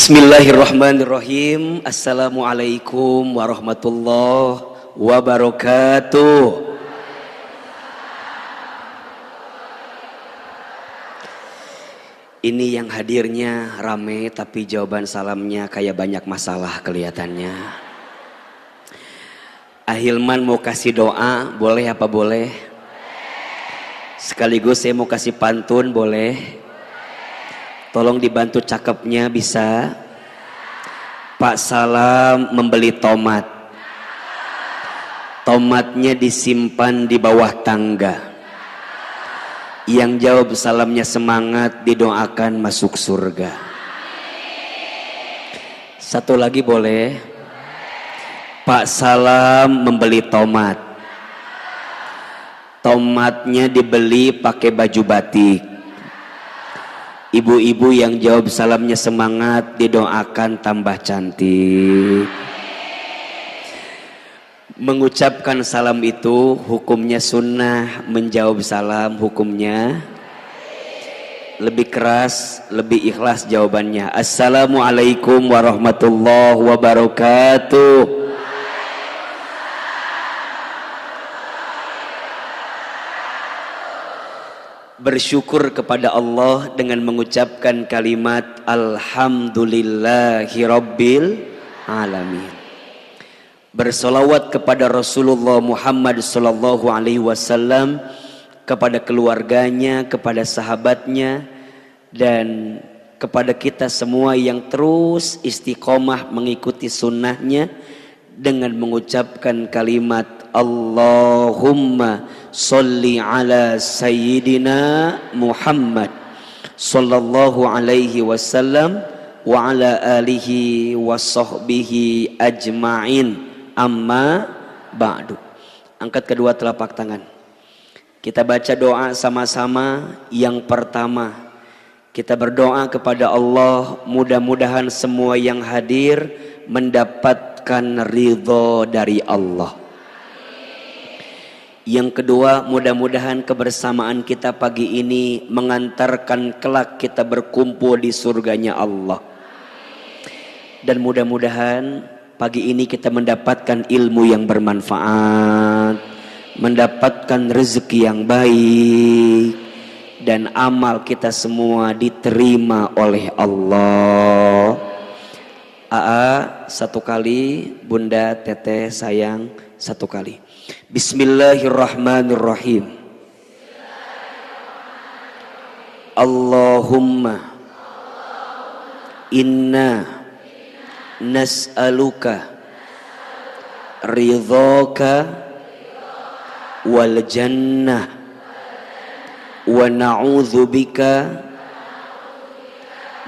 Bismillahirrahmanirrahim. Assalamualaikum warahmatullahi wabarakatuh. Ini yang hadirnya rame tapi jawaban salamnya kayak banyak masalah kelihatannya. Ahilman mau kasih doa, boleh apa boleh? Sekaligus saya mau kasih pantun, boleh? Tolong dibantu cakepnya, bisa? Pak Salam membeli tomat. Tomatnya disimpan di bawah tangga. Yang jawab salamnya semangat, didoakan masuk surga. Satu lagi boleh? Pak Salam membeli tomat. Tomatnya dibeli pakai baju batik. Ibu-ibu yang jawab salamnya semangat, didoakan tambah cantik. Mengucapkan salam itu hukumnya sunnah, menjawab salam hukumnya lebih keras, lebih ikhlas jawabannya. Assalamualaikum warahmatullahi wabarakatuh. Bersyukur kepada Allah dengan mengucapkan kalimat Alhamdulillahirabbil alamin. Bersolawat kepada Rasulullah Muhammad sallallahu alaihi wasallam, kepada keluarganya, kepada sahabatnya, dan kepada kita semua yang terus istiqomah mengikuti sunnahnya dengan mengucapkan kalimat Allahumma sholli ala sayyidina Muhammad sallallahu alaihi wasallam wa ala alihi wa sahbihi ajma'in, amma ba'du. Angkat kedua telapak tangan, kita baca doa sama-sama. Yang pertama, kita berdoa kepada Allah, mudah-mudahan semua yang hadir mendapatkan ridho dari Allah. Yang kedua, mudah-mudahan kebersamaan kita pagi ini mengantarkan kelak kita berkumpul di surganya Allah. Dan mudah-mudahan pagi ini kita mendapatkan ilmu yang bermanfaat, mendapatkan rezeki yang baik, dan amal kita semua diterima oleh Allah. Aa satu kali, Bunda Teteh sayang satu kali. Bismillahirrahmanirrahim. Allahumma inna nas'aluka ridhaka wal jannah wa na'udzubika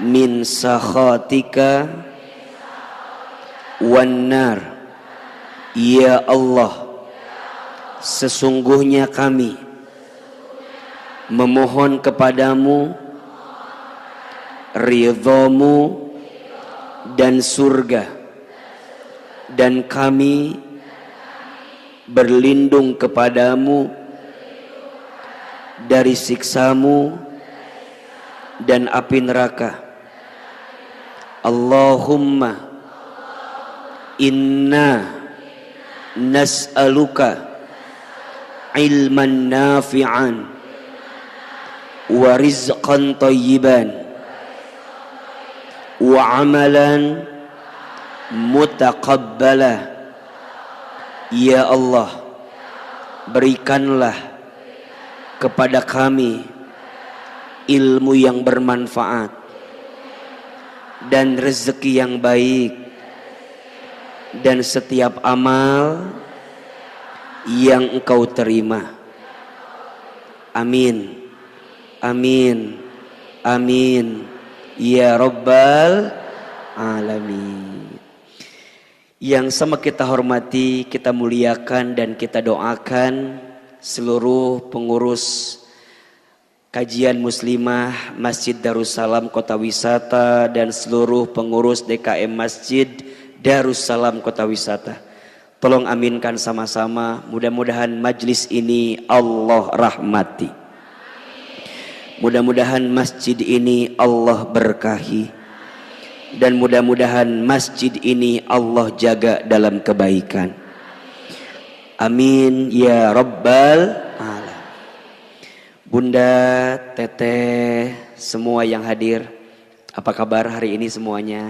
min sakhatika wan nar. Ya Allah, sesungguhnya kami memohon kepadamu ridhamu dan surga, dan kami berlindung kepadamu dari siksamu dan api neraka. Allahumma inna nas'aluka ilman nafi'an wa rizqan thayyiban wa amalan mutaqabbala. Ya Allah, berikanlah kepada kami ilmu yang bermanfaat dan rezeki yang baik, dan setiap amal yang Engkau terima. Amin, amin, amin ya Rabbal alamin. Yang sama kita hormati, kita muliakan, dan kita doakan seluruh pengurus kajian muslimah Masjid Darussalam Kota Wisata dan seluruh pengurus DKM Masjid Darussalam Kota Wisata. Tolong aminkan sama-sama, mudah-mudahan majlis ini Allah rahmati. Mudah-mudahan masjid ini Allah berkahi. dan mudah-mudahan masjid ini Allah jaga dalam kebaikan. Amin ya rabbal alamin. Bunda, teteh, semua yang hadir, apa kabar hari ini semuanya?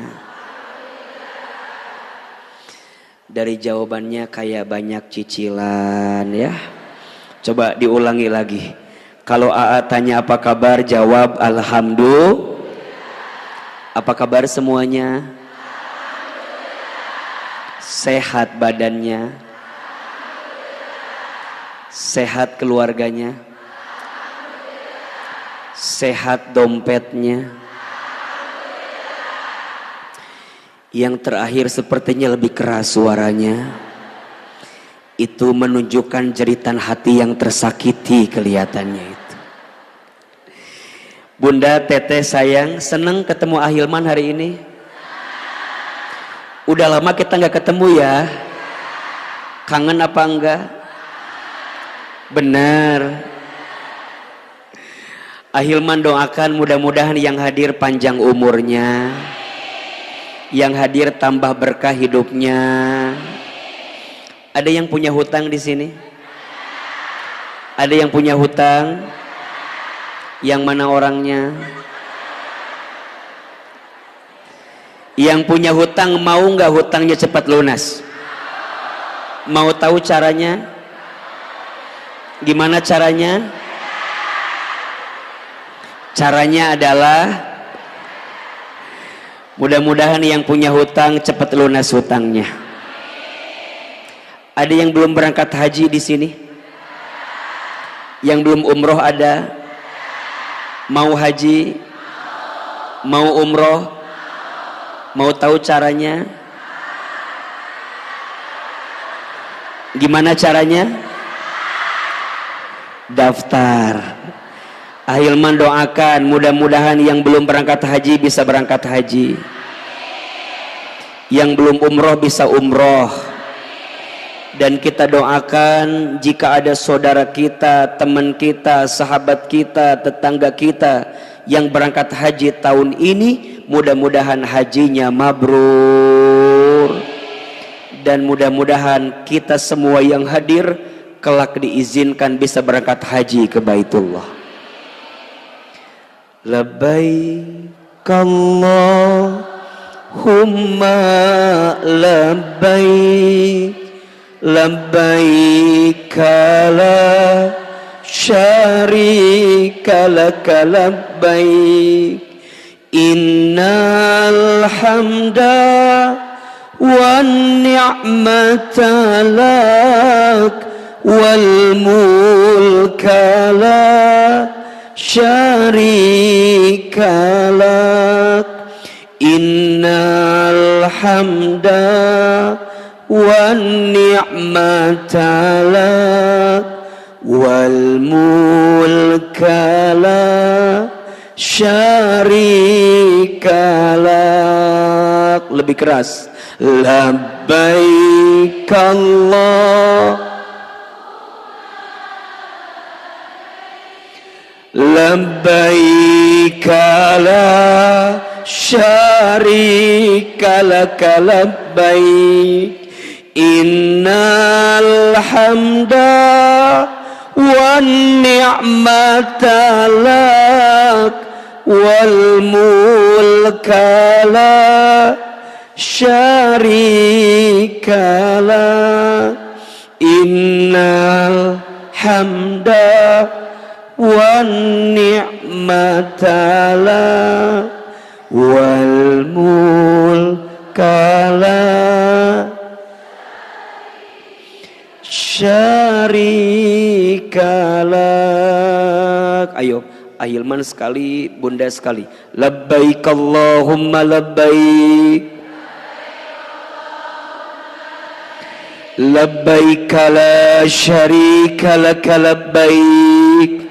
Dari jawabannya kayak banyak cicilan ya. Coba diulangi lagi. Kalau AA tanya apa kabar, jawab alhamdulillah. Apa kabar semuanya? Sehat badannya? Sehat keluarganya? Sehat dompetnya? Yang terakhir sepertinya lebih keras suaranya. Itu menunjukkan jeritan hati yang tersakiti kelihatannya itu. Bunda, teteh sayang, seneng ketemu Ahilman hari ini. Udah lama kita nggak ketemu ya. Kangen apa enggak? Benar. Ahilman doakan mudah-mudahan yang hadir panjang umurnya, yang hadir tambah berkah hidupnya. Ada yang punya hutang di sini? Ada yang punya hutang? Yang mana orangnya? Yang punya hutang mau nggak hutangnya cepat lunas? Mau tahu caranya? Gimana caranya? Caranya adalah mudah-mudahan yang punya hutang cepat lunas hutangnya. Ada yang belum berangkat haji di sini? Yang belum umroh ada? Mau haji? Mau umroh? Mau tahu caranya? Gimana caranya? Daftar. Ahilman doakan mudah-mudahan yang belum berangkat haji bisa berangkat haji, yang belum umroh bisa umroh. Dan kita doakan jika ada saudara kita, teman kita, sahabat kita, tetangga kita yang berangkat haji tahun ini, mudah-mudahan hajinya mabrur. Dan mudah-mudahan kita semua yang hadir kelak diizinkan bisa berangkat haji ke Baitullah. Labbaik Allahumma labbaik, labbaik la syarika laka labbaik, innal hamda wan ni'mata lak wal mulka la syarika lak, innal hamda wan ni'mata lak wal mulka la syarika lak. Lebih keras. Labbaik Allah, labbaik la syarika laka labbaik, innal hamda wan ni'mata lak wal mulka la syarika lak, innal hamda wan ni'mata lak wal mulka la syarika lak. Ayo, Ahilman sekali, Bunda sekali. Labbaik Allahumma labbaik, labbaik la syarika laka labbaik,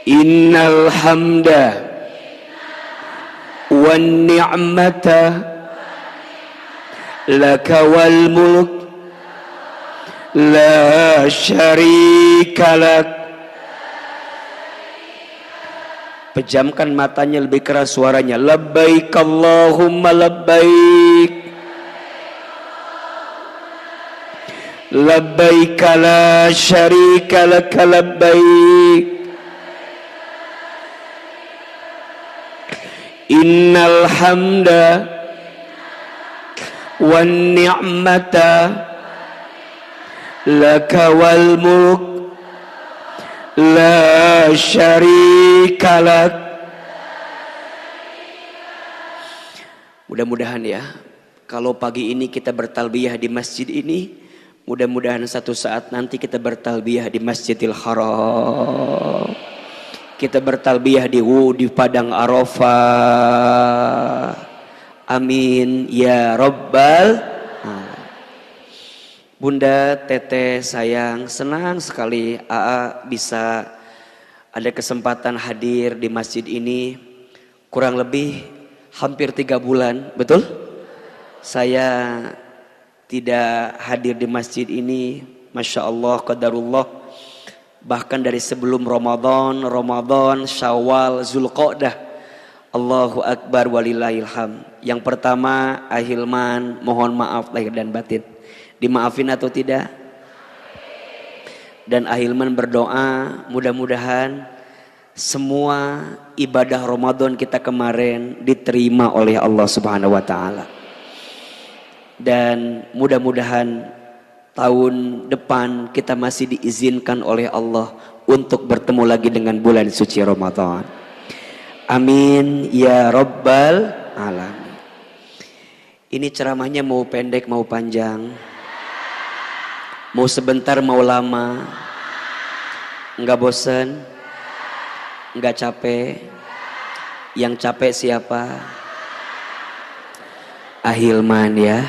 innal hamda wan ni'mata laka wal mulk la syarika lak, Pejamkan matanya, lebih keras suaranya. Labbaik Allahumma labbaik. Labbaik la syarika laka labbaik. Innal hamda wan ni'mata laka wal mulk la syarika lak. Mudah-mudahan ya, kalau pagi ini kita bertalbiyah di masjid ini, mudah-mudahan satu saat nanti kita bertalbiyah di Masjidil Haram. Kita bertalbiyah di padang Arafah. Amin ya rabbal alamin. Bunda, Teteh sayang, senang sekali AA bisa ada kesempatan hadir di masjid ini. Kurang lebih hampir 3 bulan, betul? Saya tidak hadir di masjid ini, Masya Allah, qadarullah. Bahkan dari sebelum Ramadan, Syawal, Zulqa'dah. Allahu Akbar walillahilham. Yang pertama, Ahilman, mohon maaf lahir dan batin. Dimaafin atau tidak? Dan Ahilman berdoa, mudah-mudahan semua ibadah Ramadan kita kemarin diterima oleh Allah Subhanahu wa taala. Dan mudah-mudahan tahun depan kita masih diizinkan oleh Allah untuk bertemu lagi dengan bulan suci Ramadan. Amin ya rabbal alamin. Ini ceramahnya mau pendek mau panjang, mau sebentar mau lama, enggak bosan, enggak capek. Yang capek siapa? Ahilman ya.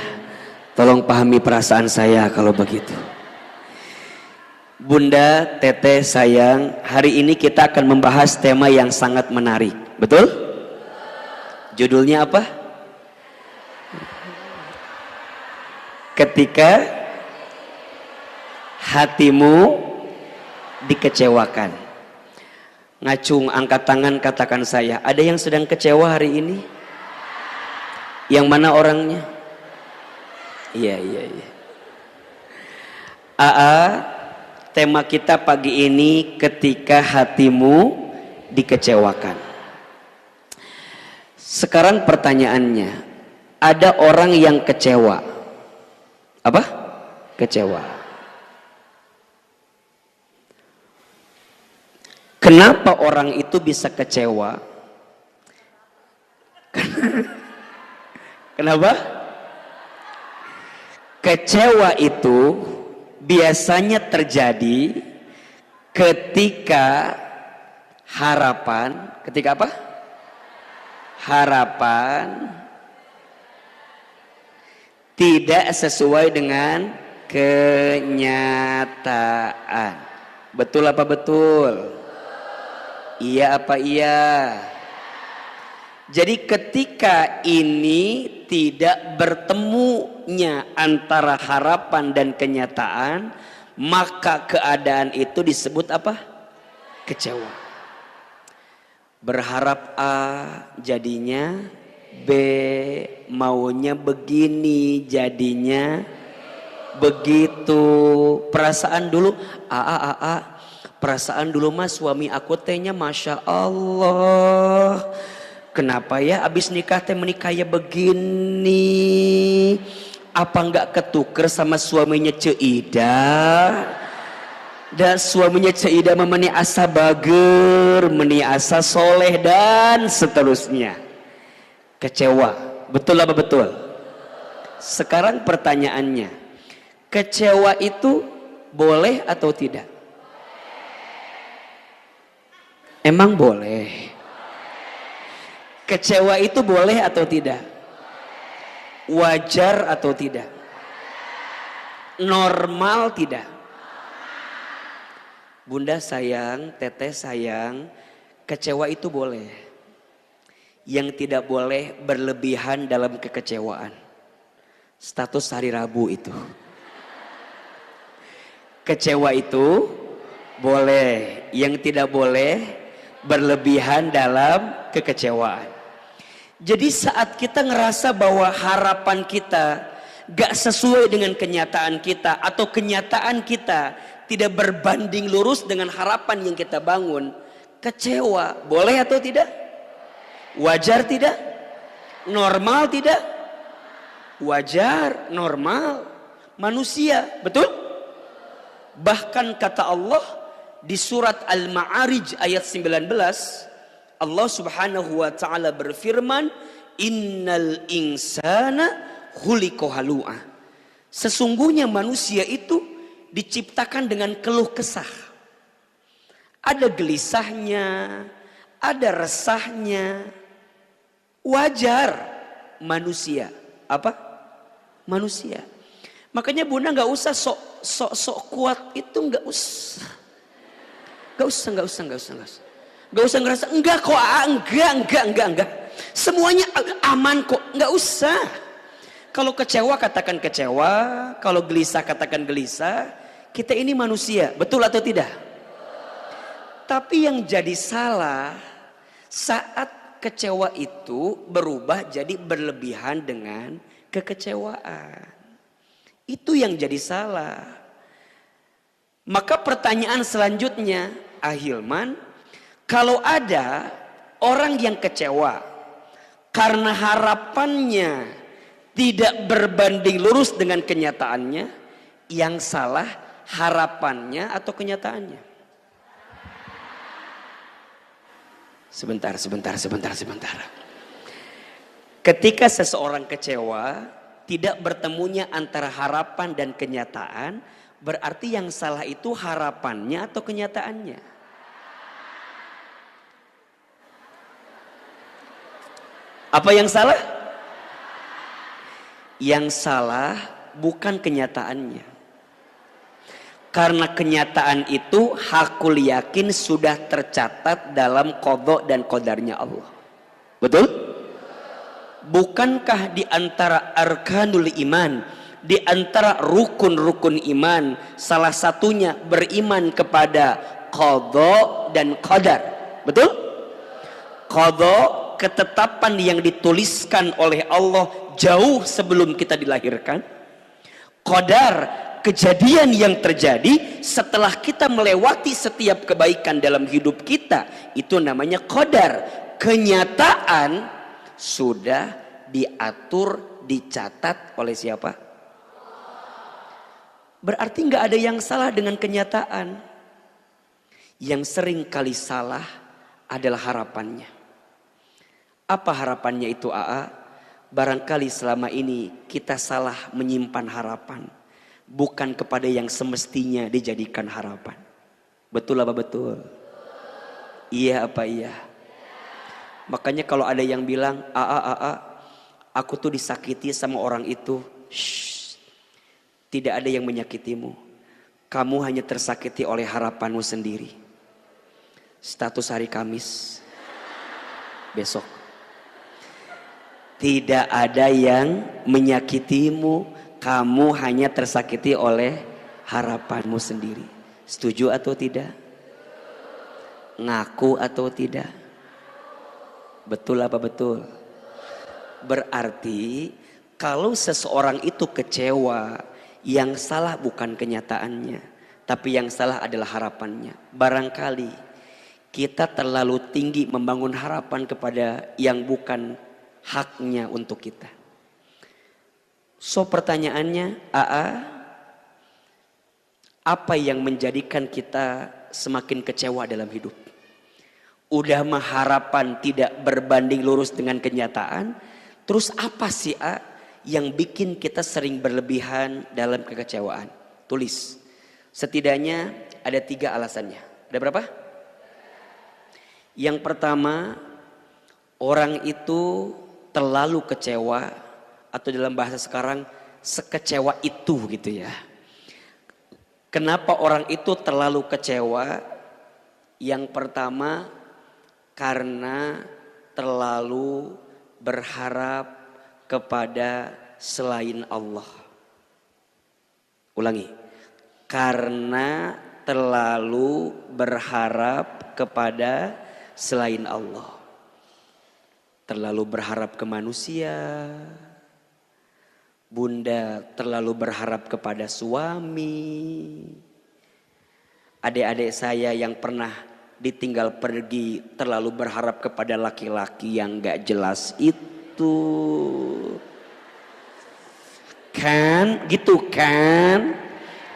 Tolong pahami perasaan saya kalau begitu. Bunda, Teteh sayang, hari ini kita akan membahas tema yang sangat menarik. Betul? Judulnya apa? Ketika hatimu dikecewakan. Ngacung, angkat tangan, katakan saya. Ada yang sedang kecewa hari ini? Yang mana orangnya? Iya. Tema kita pagi ini ketika hatimu dikecewakan. Sekarang pertanyaannya, ada orang yang kecewa. Apa? Kecewa. Kenapa orang itu bisa kecewa? Kenapa? Kecewa itu biasanya terjadi ketika harapan, ketika apa? Harapan tidak sesuai dengan kenyataan. Betul apa betul? Iya apa iya? Jadi ketika ini tidak bertemunya antara harapan dan kenyataan, maka keadaan itu disebut apa? Kecewa. Berharap A jadinya B, maunya begini jadinya begitu. Perasaan dulu perasaan dulu mas suami aku tehnya Masya Allah. Kenapa ya abis nikah teh menikah ya begini? Apa enggak ketuker sama suaminya Ceida? Dan suaminya Ceida memeni asa bager, meni asa soleh dan seterusnya. Kecewa, betul apa betul? Sekarang pertanyaannya, kecewa itu boleh atau tidak? Emang boleh? Kecewa itu boleh atau tidak? Wajar atau tidak? Normal tidak? Bunda sayang, Teteh sayang, kecewa itu boleh. Yang tidak boleh berlebihan dalam kekecewaan. Status hari Rabu itu. Kecewa itu boleh. Yang tidak boleh berlebihan dalam kekecewaan. Jadi saat kita ngerasa bahwa harapan kita gak sesuai dengan kenyataan kita, atau kenyataan kita tidak berbanding lurus dengan harapan yang kita bangun, kecewa. Boleh atau tidak? Wajar tidak? Normal tidak? Wajar, normal, manusia, betul? Bahkan kata Allah di surat Al-Ma'arij ayat 19, Allah subhanahu wa ta'ala berfirman, innal insana khuliqa halu'a. Sesungguhnya manusia itu diciptakan dengan keluh kesah. Ada gelisahnya, ada resahnya. Wajar manusia. Apa? Manusia. Makanya Bunda nggak usah sok kuat itu, nggak usah. Nggak usah ngerasa enggak kok, enggak. Semuanya aman kok, nggak usah. Kalau kecewa katakan kecewa, kalau gelisah katakan gelisah. Kita ini manusia, betul atau tidak? Tapi yang jadi salah saat kecewa itu berubah jadi berlebihan dengan kekecewaan. Itu yang jadi salah. Maka pertanyaan selanjutnya, Ahilman, kalau ada orang yang kecewa karena harapannya tidak berbanding lurus dengan kenyataannya, yang salah harapannya atau kenyataannya? Sebentar. Ketika seseorang kecewa, tidak bertemunya antara harapan dan kenyataan, berarti yang salah itu harapannya atau kenyataannya? Apa yang salah? Yang salah bukan kenyataannya. Karena kenyataan itu hakul yakin sudah tercatat dalam qadha dan qadarnya Allah. Betul? Bukankah di antara arkanul iman, di antara rukun-rukun iman, salah satunya beriman kepada qadha dan qadar? Betul? Qadha, ketetapan yang dituliskan oleh Allah jauh sebelum kita dilahirkan. Qadar, kejadian yang terjadi setelah kita melewati setiap kebaikan dalam hidup kita. Itu namanya qadar. Kenyataan sudah diatur, dicatat oleh siapa? Berarti nggak ada yang salah dengan kenyataan. Yang sering kali salah adalah harapannya. Apa harapannya itu, AA? Barangkali selama ini kita salah menyimpan harapan, bukan kepada yang semestinya dijadikan harapan. Betul apa betul? Iya apa iya? Makanya kalau ada yang bilang, aku tuh disakiti sama orang itu. Shh, tidak ada yang menyakitimu. Kamu hanya tersakiti oleh harapanmu sendiri. Status hari Kamis besok. Tidak ada yang menyakitimu. Kamu hanya tersakiti oleh harapanmu sendiri. Setuju atau tidak? Ngaku atau tidak? Betul apa betul? Berarti kalau seseorang itu kecewa, yang salah bukan kenyataannya, tapi yang salah adalah harapannya. Barangkali kita terlalu tinggi membangun harapan kepada yang bukan haknya untuk kita. So pertanyaannya, apa yang menjadikan kita semakin kecewa dalam hidup? Udah mah harapan tidak berbanding lurus dengan kenyataan. Terus apa sih yang bikin kita sering berlebihan dalam kekecewaan? Tulis. Setidaknya ada 3 alasannya. Ada berapa? Yang pertama, orang itu terlalu kecewa, atau dalam bahasa sekarang sekecewa itu gitu ya. Kenapa orang itu terlalu kecewa? Yang pertama, karena terlalu berharap kepada selain Allah. Ulangi. Karena terlalu berharap kepada selain Allah. Terlalu berharap ke manusia. Bunda terlalu berharap kepada suami. Adik-adik saya yang pernah ditinggal pergi terlalu berharap kepada laki-laki yang gak jelas itu. Kan? Gitu kan?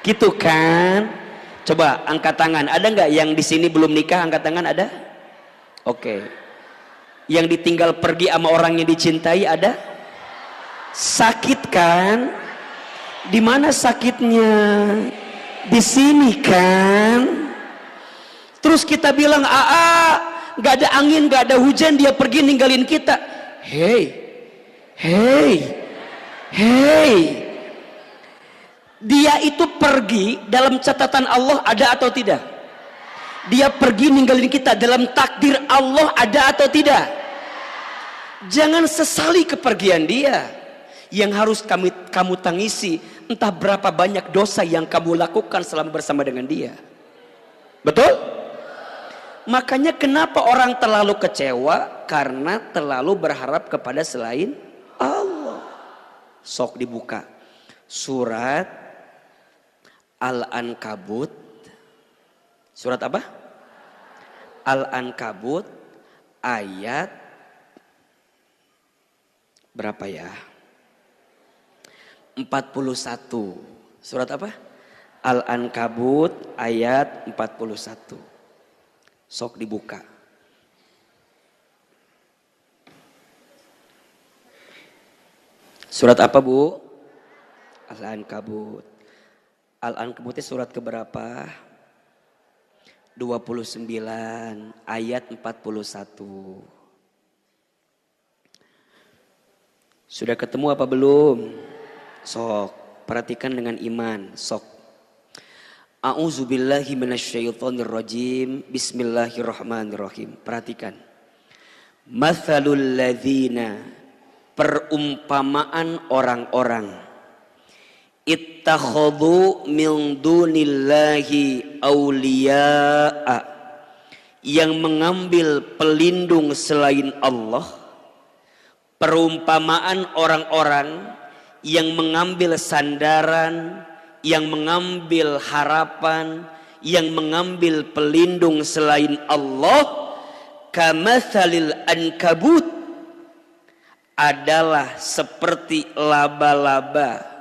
Gitu kan? Coba angkat tangan. Ada nggak yang di sini belum nikah? Angkat tangan, ada? Oke. Yang ditinggal pergi sama orang yang dicintai ada? Sakit kan? Di mana sakitnya? Di sini kan? Terus kita bilang, nggak ada angin, nggak ada hujan, dia pergi ninggalin kita. Hey. Dia itu pergi dalam catatan Allah ada atau tidak? Dia pergi ninggalin kita dalam takdir Allah ada atau tidak? Jangan sesali kepergian dia. Yang harus kamu tangisi entah berapa banyak dosa yang kamu lakukan selama bersama dengan dia. Betul? Makanya kenapa orang terlalu kecewa? Karena terlalu berharap kepada selain Allah. Sok dibuka surat Al-Ankabut. Surat apa? Al-Ankabut ayat berapa ya? 41. Surat apa? Al-Ankabut ayat 41. Sok dibuka. Surat apa, Bu? Al-Ankabut. Al-Ankabut itu surat keberapa? 29 ayat 41. Sudah ketemu apa belum? Sok, perhatikan dengan iman. Sok. A'udzubillahi minasyaitonirrajim. Bismillahirrahmanirrahim. Perhatikan. Mathalul ladzina, perumpamaan orang-orang ittakhadhu min dunillahi awliya'a, yang mengambil pelindung selain Allah. Perumpamaan orang-orang yang mengambil sandaran, yang mengambil harapan, yang mengambil pelindung selain Allah, kamatsalil ankabut, adalah seperti laba-laba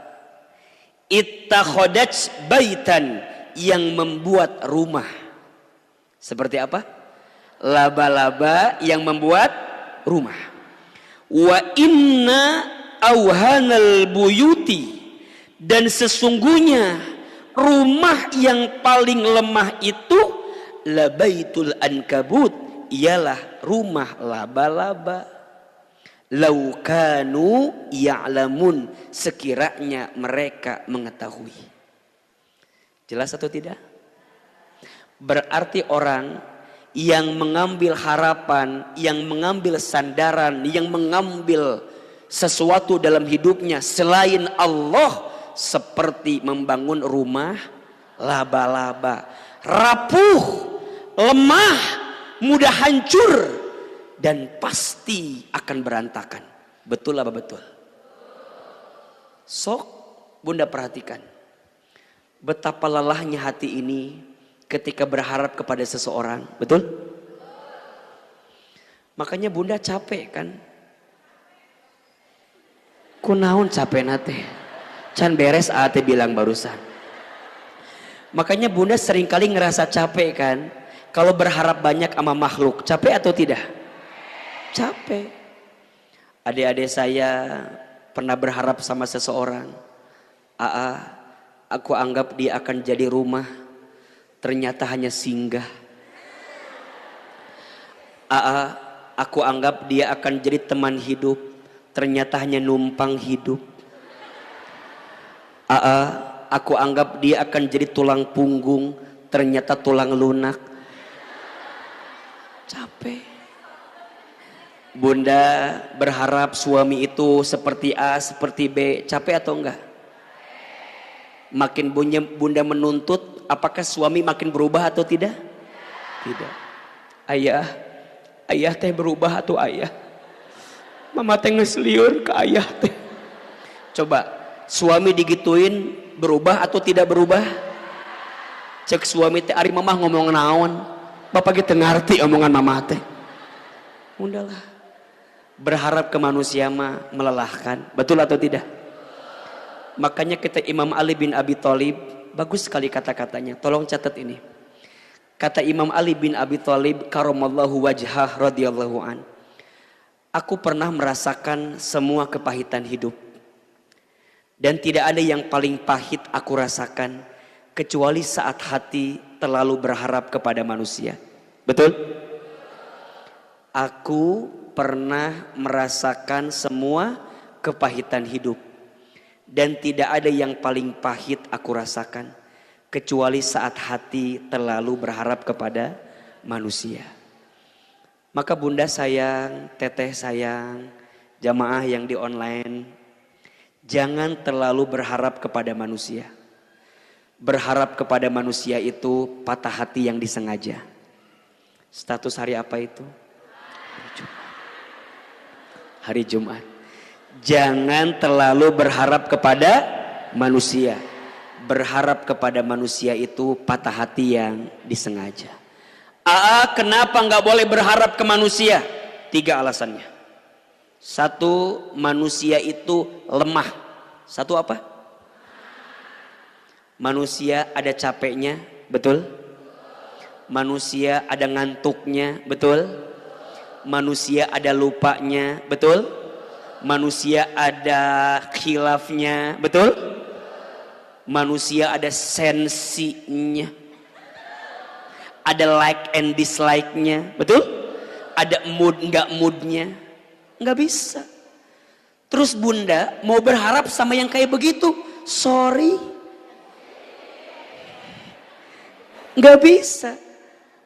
ittakhadats baitan, yang membuat rumah. Seperti apa? Laba-laba yang membuat rumah. Wa inna auhanal buyuti, dan sesungguhnya rumah yang paling lemah itu labaitul ankabut, ialah rumah laba-laba. Laukanu ya'lamun, sekiranya mereka mengetahui. Jelas atau tidak? Berarti orang yang mengambil harapan, yang mengambil sandaran, yang mengambil sesuatu dalam hidupnya selain Allah, seperti membangun rumah laba-laba, rapuh, lemah, mudah hancur, dan pasti akan berantakan. Betul apa betul? Sok Bunda perhatikan betapa lelahnya hati ini ketika berharap kepada seseorang. Betul? Makanya Bunda capek kan? Kunaun capek nate, can beres ate bilang barusan. Makanya Bunda seringkali ngerasa capek kan kalau berharap banyak sama makhluk. Capek atau tidak? Capek. Adik-adik saya pernah berharap sama seseorang. Aku anggap dia akan jadi rumah, ternyata hanya singgah. Aku anggap dia akan jadi teman hidup, ternyata hanya numpang hidup. Aku anggap dia akan jadi tulang punggung, ternyata tulang lunak. Capek. Bunda berharap suami itu seperti A, seperti B. Capek atau enggak? Makin Bunda menuntut, apakah suami makin berubah atau tidak? Tidak. Ayah, Ayah teh berubah atau ayah. Mama teh ngesliur ke ayah teh. Coba suami digituin berubah atau tidak berubah? Cek suami teh ari mamah ngomong naon, bapak kita ngerti omongan mama teh. Udahlah. Berharap ke manusia mah melelahkan, betul atau tidak? Makanya kita Imam Ali bin Abi Thalib, bagus sekali kata-katanya. Tolong catat ini. Kata Imam Ali bin Abi Thalib karamallahu wajhah radhiyallahu an. Aku pernah merasakan semua kepahitan hidup. Dan tidak ada yang paling pahit aku rasakan kecuali saat hati terlalu berharap kepada manusia. Betul? Aku pernah merasakan semua kepahitan hidup. Dan tidak ada yang paling pahit aku rasakan kecuali saat hati terlalu berharap kepada manusia. Maka bunda sayang, teteh sayang, jamaah yang di online, jangan terlalu berharap kepada manusia. Berharap kepada manusia itu patah hati yang disengaja. Status hari apa itu? Hari Jumat. Jangan terlalu berharap kepada manusia. Berharap kepada manusia itu patah hati yang disengaja. Kenapa nggak boleh berharap ke manusia? 3 alasannya. 1, manusia itu lemah. 1 apa? Manusia ada capeknya, betul? Manusia ada ngantuknya, betul? Manusia ada lupanya, betul? Manusia ada khilafnya, betul? Manusia ada sensinya. Ada like and dislike-nya, betul? Ada mood nggak moodnya, nggak bisa. Terus bunda mau berharap sama yang kayak begitu, sorry, nggak bisa.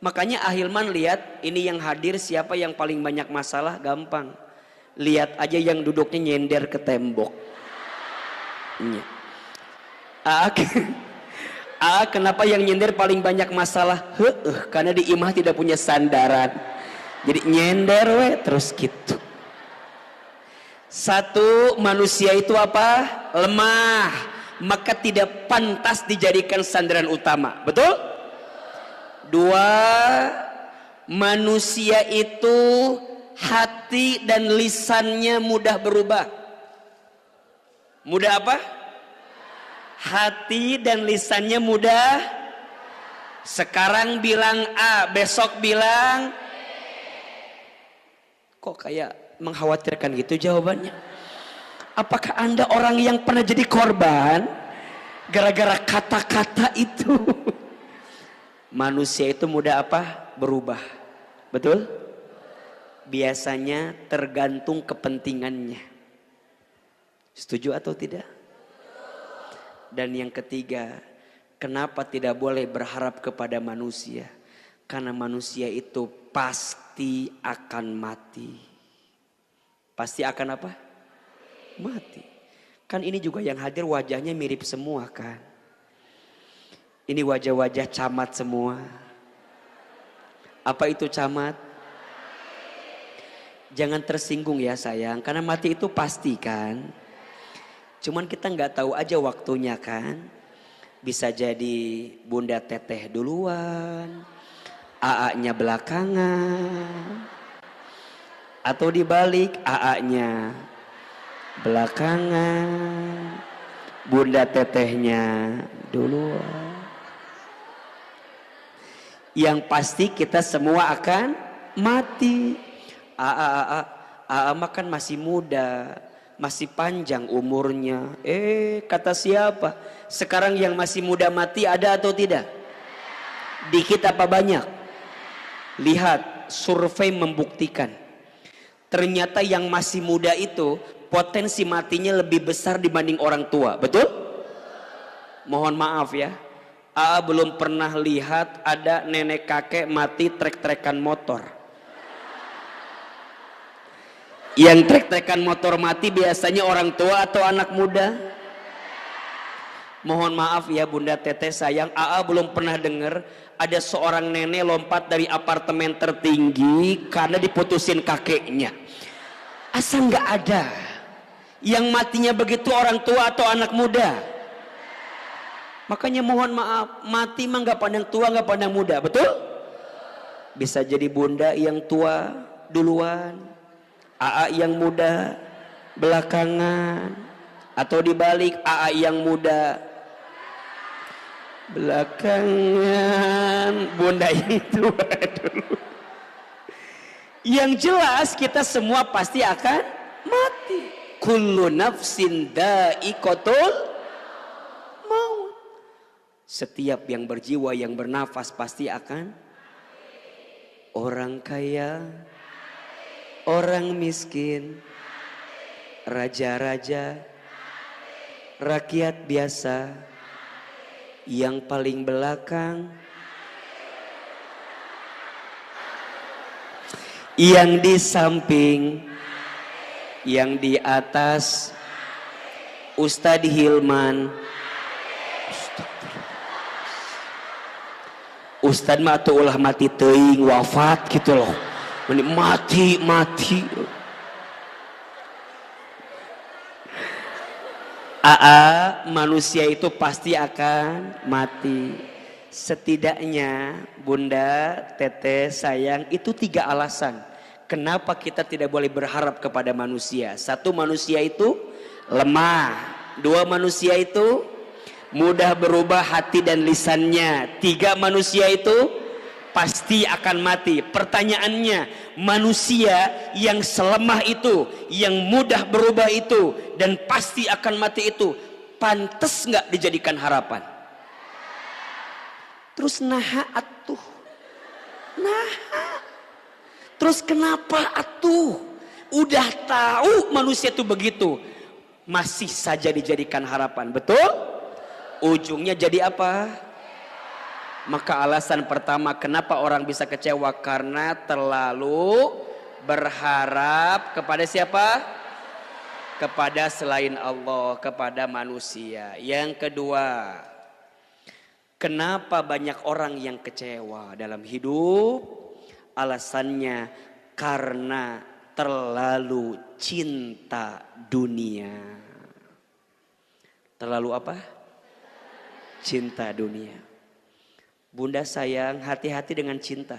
Makanya Ahilman lihat ini yang hadir siapa yang paling banyak masalah, gampang. Lihat aja yang duduknya nyender ke tembok. Kenapa yang nyender paling banyak masalah? Karena di imah tidak punya sandaran. Jadi nyender terus gitu. 1, manusia itu apa? Lemah. Maka tidak pantas dijadikan sandaran utama. Betul? 2, manusia itu hati dan lisannya mudah berubah. Mudah apa? Hati dan lisannya mudah. Sekarang bilang A, besok bilang kok kayak mengkhawatirkan gitu jawabannya. Apakah Anda orang yang pernah jadi korban gara-gara kata-kata itu? Manusia itu mudah apa? Berubah. Betul? Biasanya tergantung kepentingannya. Setuju atau tidak? Dan yang ketiga, kenapa tidak boleh berharap kepada manusia? Karena manusia itu pasti akan mati. Pasti akan apa? Mati. Kan ini juga yang hadir wajahnya mirip semua kan? Ini wajah-wajah camat semua. Apa itu camat? Jangan tersinggung ya sayang, karena mati itu pasti kan? Cuman kita nggak tahu aja waktunya kan. Bisa jadi bunda teteh duluan, AA-nya belakangan, atau dibalik AA-nya belakangan, bunda tetehnya duluan. Yang pasti kita semua akan mati. AA makan masih muda, masih panjang umurnya. Kata siapa? Sekarang yang masih muda mati ada atau tidak? Dikit apa banyak? Lihat, survei membuktikan. Ternyata yang masih muda itu potensi matinya lebih besar dibanding orang tua. Betul? Mohon maaf ya. Belum pernah lihat ada nenek kakek mati trek-trekan motor. Yang trek-trekan motor mati biasanya orang tua atau anak muda. Mohon maaf ya bunda teteh sayang, belum pernah dengar ada seorang nenek lompat dari apartemen tertinggi karena diputusin kakeknya. Asal nggak ada. Yang matinya begitu orang tua atau anak muda? Makanya mohon maaf, mati mah nggak pandang tua, nggak pandang muda, betul? Bisa jadi bunda yang tua duluan, AA yang muda belakangan, atau dibalik AA yang muda belakangan, bunda yang tua dulu. Yang jelas kita semua pasti akan mati. Kullu nafsin dha'iqatul maut. Setiap yang berjiwa, yang bernafas pasti akan. Orang kaya, orang miskin, raja-raja, rakyat biasa, yang paling belakang, yang di samping, yang di atas, Ustadz Hilman. Ustadz mah tuh ulah mati teuing wafat gitu loh. Mati. Manusia itu pasti akan mati. Setidaknya bunda, teteh, sayang, itu 3 alasan kenapa kita tidak boleh berharap kepada manusia. 1, manusia itu lemah. 2, manusia itu mudah berubah hati dan lisannya. 3, manusia itu pasti akan mati. Pertanyaannya, manusia yang selemah itu, yang mudah berubah itu, dan pasti akan mati itu, pantas nggak dijadikan harapan? Terus naha atuh, naha. Terus kenapa atuh? Udah tahu manusia itu begitu, masih saja dijadikan harapan, betul? Ujungnya jadi apa? Maka alasan pertama kenapa orang bisa kecewa, karena terlalu berharap kepada siapa? Kepada selain Allah, kepada manusia. Yang kedua, kenapa banyak orang yang kecewa dalam hidup? Alasannya karena terlalu cinta dunia. Terlalu apa? Cinta dunia. Bunda sayang, hati-hati dengan cinta.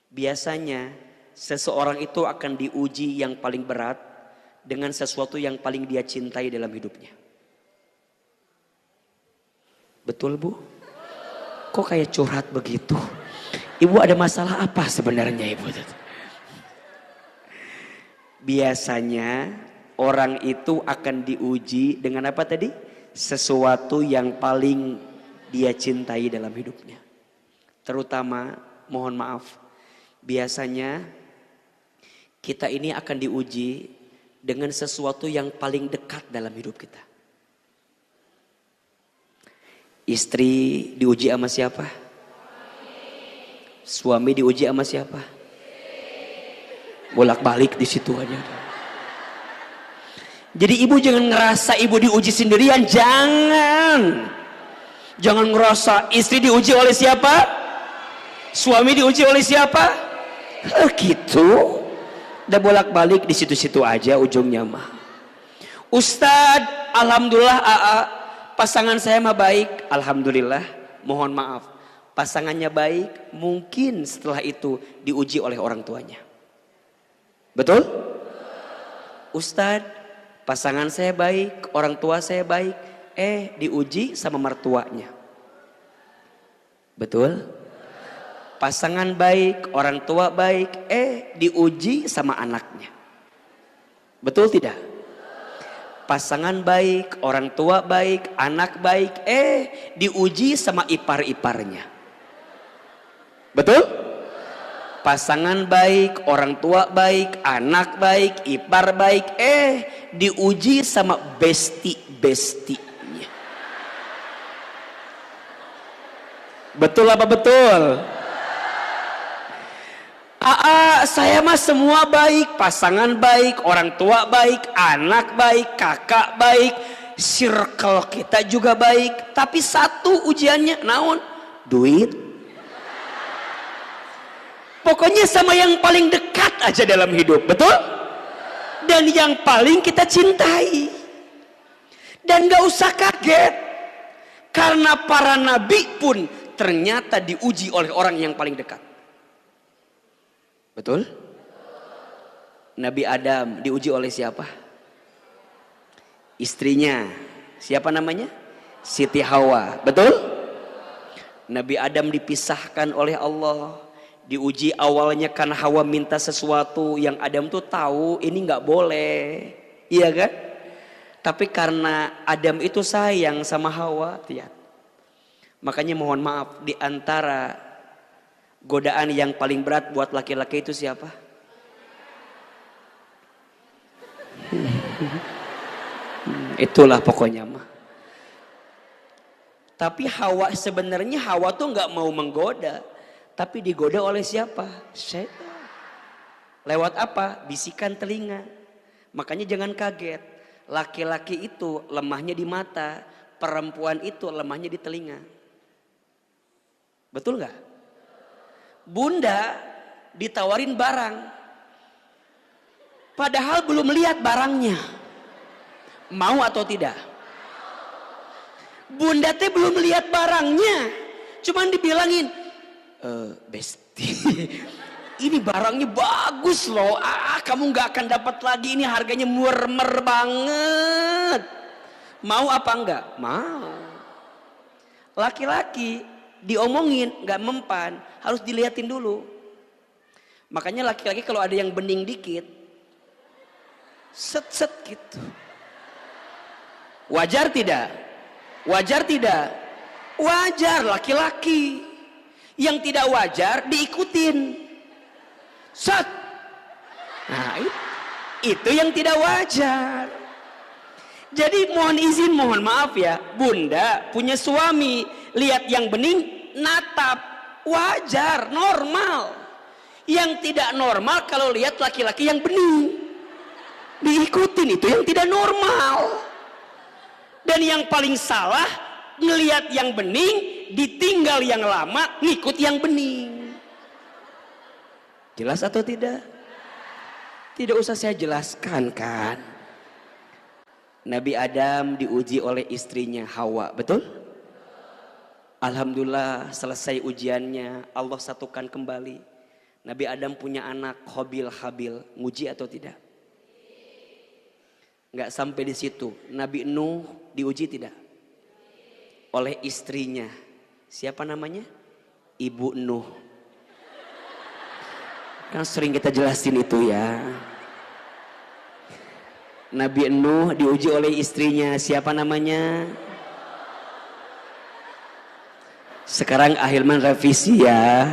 Biasanya seseorang itu akan diuji yang paling berat dengan sesuatu yang paling dia cintai dalam hidupnya. Betul bu? Kok kayak curhat begitu? Ibu ada masalah apa sebenarnya ibu? Biasanya orang itu akan diuji dengan apa tadi? Sesuatu yang paling dia cintai dalam hidupnya. Terutama, mohon maaf, biasanya kita ini akan diuji dengan sesuatu yang paling dekat dalam hidup kita. Istri diuji sama siapa? Suami diuji sama siapa? Bolak-balik di situ aja. Jadi ibu jangan ngerasa ibu diuji sendirian, jangan. Jangan ngerasa istri diuji oleh siapa? Suami diuji oleh siapa? Gitu. Udah bolak-balik di situ-situ aja ujungnya mah. Ustadz, alhamdulillah pasangan saya mah baik. Alhamdulillah, mohon maaf. Pasangannya baik, mungkin setelah itu diuji oleh orang tuanya. Betul? Ustadz, pasangan saya baik, orang tua saya baik, diuji sama mertuanya. Betul? Pasangan baik, orang tua baik, diuji sama anaknya. Betul tidak? Pasangan baik, orang tua baik, anak baik, diuji sama ipar-iparnya. Betul? Pasangan baik, orang tua baik, anak baik, ipar baik, diuji sama besti-bestinya. Betul apa betul? Saya mah semua baik, pasangan baik, orang tua baik, anak baik, kakak baik, circle kita juga baik. Tapi satu ujiannya, naon? Duit. Pokoknya sama yang paling dekat aja dalam hidup, betul? Dan yang paling kita cintai. Dan gak usah kaget, karena para nabi pun ternyata diuji oleh orang yang paling dekat. Betul? Nabi Adam diuji oleh siapa? Istrinya. Siapa namanya? Siti Hawa. Betul? Nabi Adam dipisahkan oleh Allah. Diuji awalnya karena Hawa minta sesuatu yang Adam tuh tahu ini nggak boleh. Iya kan? Tapi karena Adam itu sayang sama Hawa, lihat. Makanya mohon maaf, di antara godaan yang paling berat buat laki-laki itu siapa? Itulah pokoknya mah. Tapi Hawa sebenarnya Hawa tuh nggak mau menggoda, tapi digoda oleh siapa? Syaitan. Lewat apa? Bisikan telinga. Makanya jangan kaget. Laki-laki itu lemahnya di mata, perempuan itu lemahnya di telinga. Betul nggak? Bunda ditawarin barang, padahal belum lihat barangnya. Mau atau tidak? Bunda teh belum lihat barangnya, cuman dibilangin, Besti, ini barangnya bagus loh. Kamu nggak akan dapat lagi, ini harganya murmer banget. Mau apa enggak? Mau. Laki-laki diomongin nggak mempan, harus dilihatin dulu. Makanya laki-laki kalau ada yang bening dikit, set gitu. Wajar tidak? Wajar tidak? Wajar. Laki-laki yang tidak wajar diikutin. Set. Nah, itu yang tidak wajar. Jadi mohon izin, mohon maaf ya, Bunda punya suami, lihat yang bening, natap, wajar, normal. Yang tidak normal kalau lihat laki-laki yang bening, diikutin, itu yang tidak normal. Dan yang paling salah, ngelihat yang bening, ditinggal yang lama, ngikut yang bening. Jelas atau tidak? Tidak usah saya jelaskan kan. Nabi Adam diuji oleh istrinya Hawa, betul? Alhamdulillah selesai ujiannya, Allah satukan kembali. Nabi Adam punya anak Qabil Habil, nguji atau tidak? Nggak sampai di situ. Nabi Nuh diuji tidak? Oleh istrinya. Siapa namanya? Ibu Nuh. Kan sering kita jelasin itu ya. Nabi Nuh diuji oleh istrinya. Siapa namanya? Sekarang Ahilman revisi ya.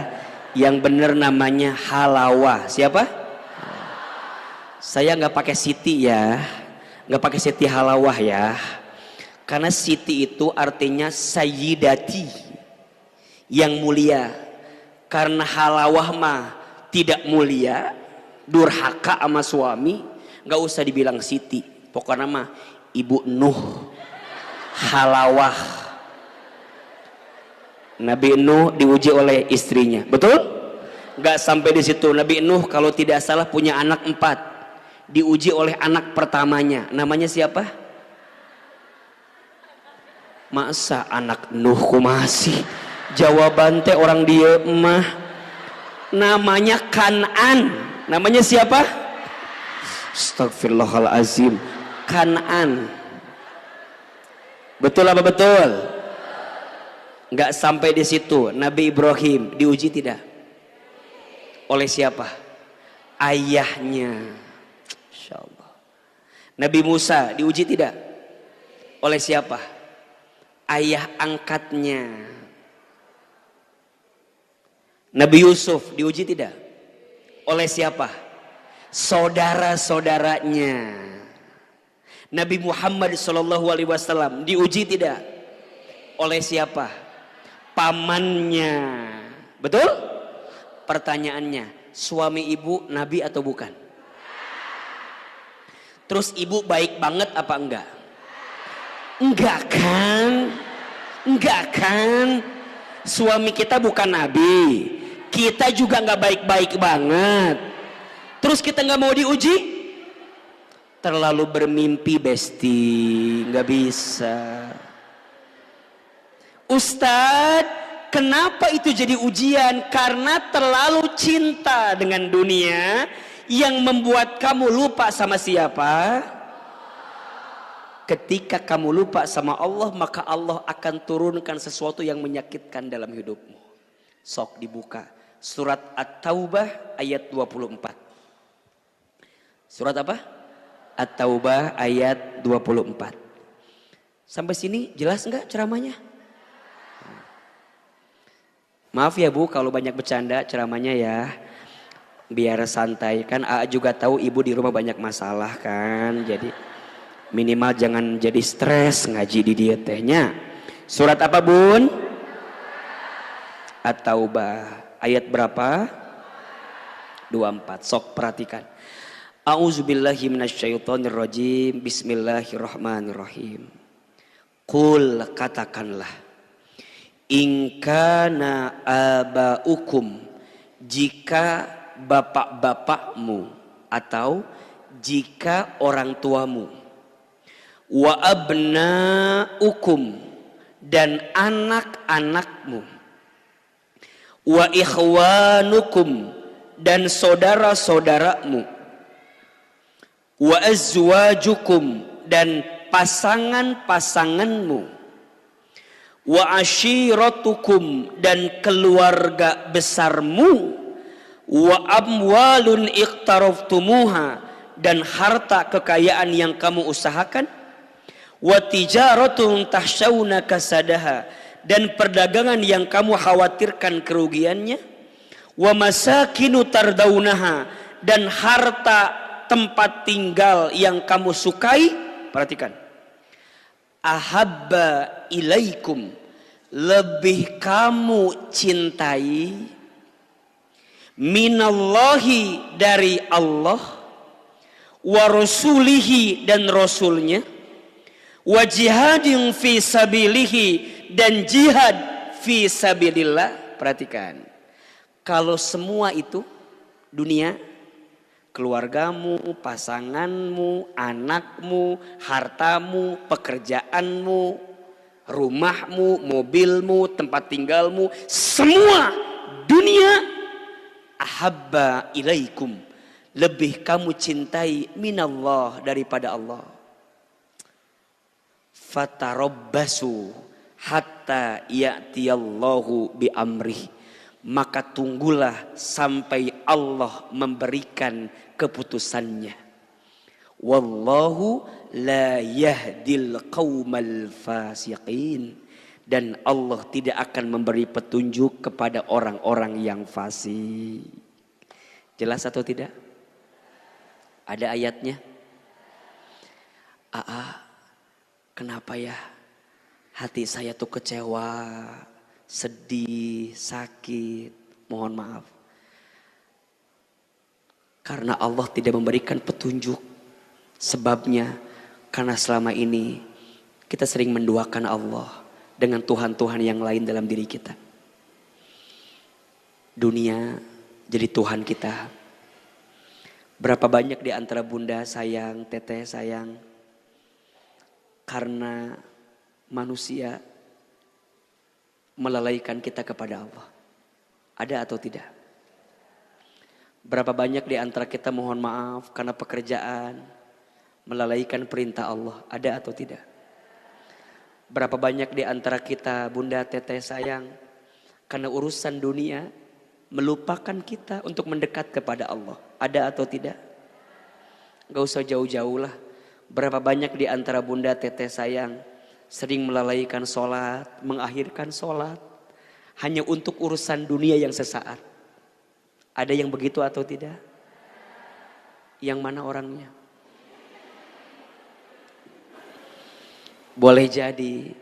Yang benar namanya Halawa. Siapa? Saya nggak pakai Siti ya. Nggak pakai Siti Halawah ya, karena Siti itu artinya Sayyidati, yang mulia. Karena Halawah mah tidak mulia, durhaka sama suami, nggak usah dibilang Siti, pokoknya mah Ibu Nuh Halawah. Nabi Nuh diuji oleh istrinya, betul? Nggak sampai di situ. Nabi Nuh kalau tidak salah punya anak 4. Diuji oleh anak pertamanya, namanya siapa? Masa anak Nuh masih jawaban teh orang dia mah namanya Kan'an. Namanya siapa? Astagfirullahalazim. Kan'an. Betul apa betul? Nggak sampai di situ. Nabi Ibrahim diuji tidak? Oleh siapa? Ayahnya. Insyaallah. Nabi Musa diuji tidak? Oleh siapa? Ayah angkatnya. Nabi Yusuf diuji tidak? Oleh siapa? Saudara-saudaranya. Nabi Muhammad SAW diuji tidak? Oleh siapa? Pamannya. Betul? Pertanyaannya, suami ibu nabi atau bukan? Terus ibu baik banget apa enggak? Enggak kan? Enggak kan? Suami kita bukan nabi, Kita juga nggak baik-baik banget. Terus kita nggak mau diuji? Terlalu bermimpi besti, nggak bisa. Ustadz, kenapa itu jadi ujian? Karena terlalu cinta dengan dunia yang membuat kamu lupa sama siapa? Ketika kamu lupa sama Allah, maka Allah akan turunkan sesuatu yang menyakitkan dalam hidupmu. Sok dibuka. Surat At-Taubah ayat 24. Surat apa? At-Taubah ayat 24. Sampai sini jelas nggak ceramahnya? Maaf ya Bu kalau banyak bercanda ceramahnya ya. Biar santai. Kan A juga tahu ibu di rumah banyak masalah kan. Jadi minimal jangan jadi stres ngaji di dia tehnya. Surat apa Bun? At-Taubah. Ayat berapa? 24. Sok perhatikan. A'udzubillahi minasyaitonirrajim. Bismillahirrahmanirrahim. Qul, katakanlah. In kana abaukum, jika bapak-bapakmu atau jika orang tuamu, wa abnaukum, dan anak-anakmu, wa ikhwanukum, dan saudara-saudaramu, wa azwajukum, dan pasangan-pasanganmu, wa ashiratukum, dan keluarga besarmu, wa amwalun iqtaraftumuha, dan harta kekayaan yang kamu usahakan, wa tijaratun tahsyawna kasadaha, dan perdagangan yang kamu khawatirkan kerugiannya, wa masakinu tardaunaha, dan harta tempat tinggal yang kamu sukai. Perhatikan. Ahabba ilaikum, lebih kamu cintai, minallahi, dari Allah, wa rasulihi, dan rasulnya, wa jihadin fi sabilihi, dan jihad fi sabilillah. Perhatikan, kalau semua itu dunia, keluargamu, pasanganmu, anakmu, hartamu, pekerjaanmu, rumahmu, mobilmu, tempat tinggalmu, semua dunia, ahabba ilaikum, lebih kamu cintai minallah, daripada Allah. Fatarabbasu hatta ya'tiyallahu bi amrih, maka tunggulah sampai Allah memberikan keputusannya. Wallahu la yahdil qaumal fasiqin, dan Allah tidak akan memberi petunjuk kepada orang-orang yang fasik. Jelas atau tidak? Ada ayatnya? Kenapa ya hati saya tuh kecewa, sedih, sakit? Mohon maaf, karena Allah tidak memberikan petunjuk. Sebabnya karena selama ini kita sering menduakan Allah dengan Tuhan-Tuhan yang lain dalam diri kita. Dunia jadi Tuhan kita. Berapa banyak di antara bunda sayang, teteh sayang, karena manusia melalaikan kita kepada Allah. Ada atau tidak? Berapa banyak di antara kita mohon maaf karena pekerjaan melalaikan perintah Allah. Ada atau tidak? Berapa banyak di antara kita bunda teteh sayang karena urusan dunia melupakan kita untuk mendekat kepada Allah. Ada atau tidak? Gak usah jauh-jauh lah. Berapa banyak di antara bunda teteh sayang sering melalaikan sholat, mengakhirkan sholat hanya untuk urusan dunia yang sesaat. Ada yang begitu atau tidak? Yang mana orangnya? Boleh jadi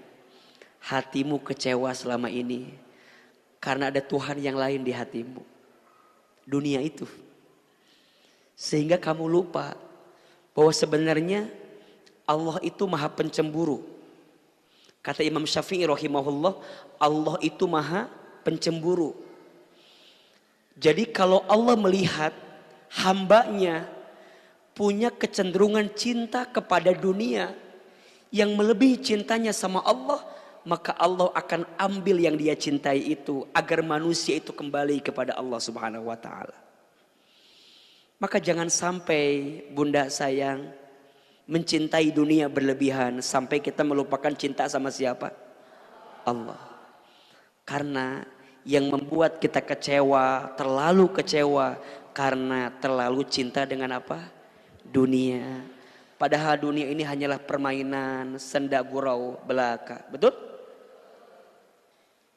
hatimu kecewa selama ini karena ada Tuhan yang lain di hatimu. Dunia itu. Sehingga kamu lupa bahwa sebenarnya Allah itu maha pencemburu. Kata Imam Syafi'i rahimahullah, Allah itu maha pencemburu. Jadi kalau Allah melihat hambanya punya kecenderungan cinta kepada dunia yang melebihi cintanya sama Allah, maka Allah akan ambil yang dia cintai itu agar manusia itu kembali kepada Allah Subhanahu wa taala. Maka jangan sampai bunda sayang mencintai dunia berlebihan sampai kita melupakan cinta sama siapa? Allah. Karena yang membuat kita kecewa, terlalu kecewa karena terlalu cinta dengan apa? Dunia. Padahal dunia ini hanyalah permainan, senda gurau belaka. Betul?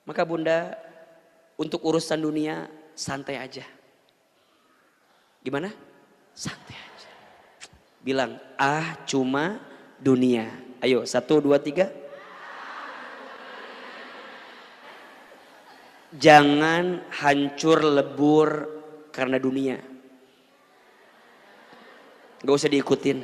Maka bunda, untuk urusan dunia santai aja. Gimana? Santai aja. Bilang, cuma dunia. Ayo, 1, 2, 3. Jangan hancur lebur karena dunia. Gak usah diikutin.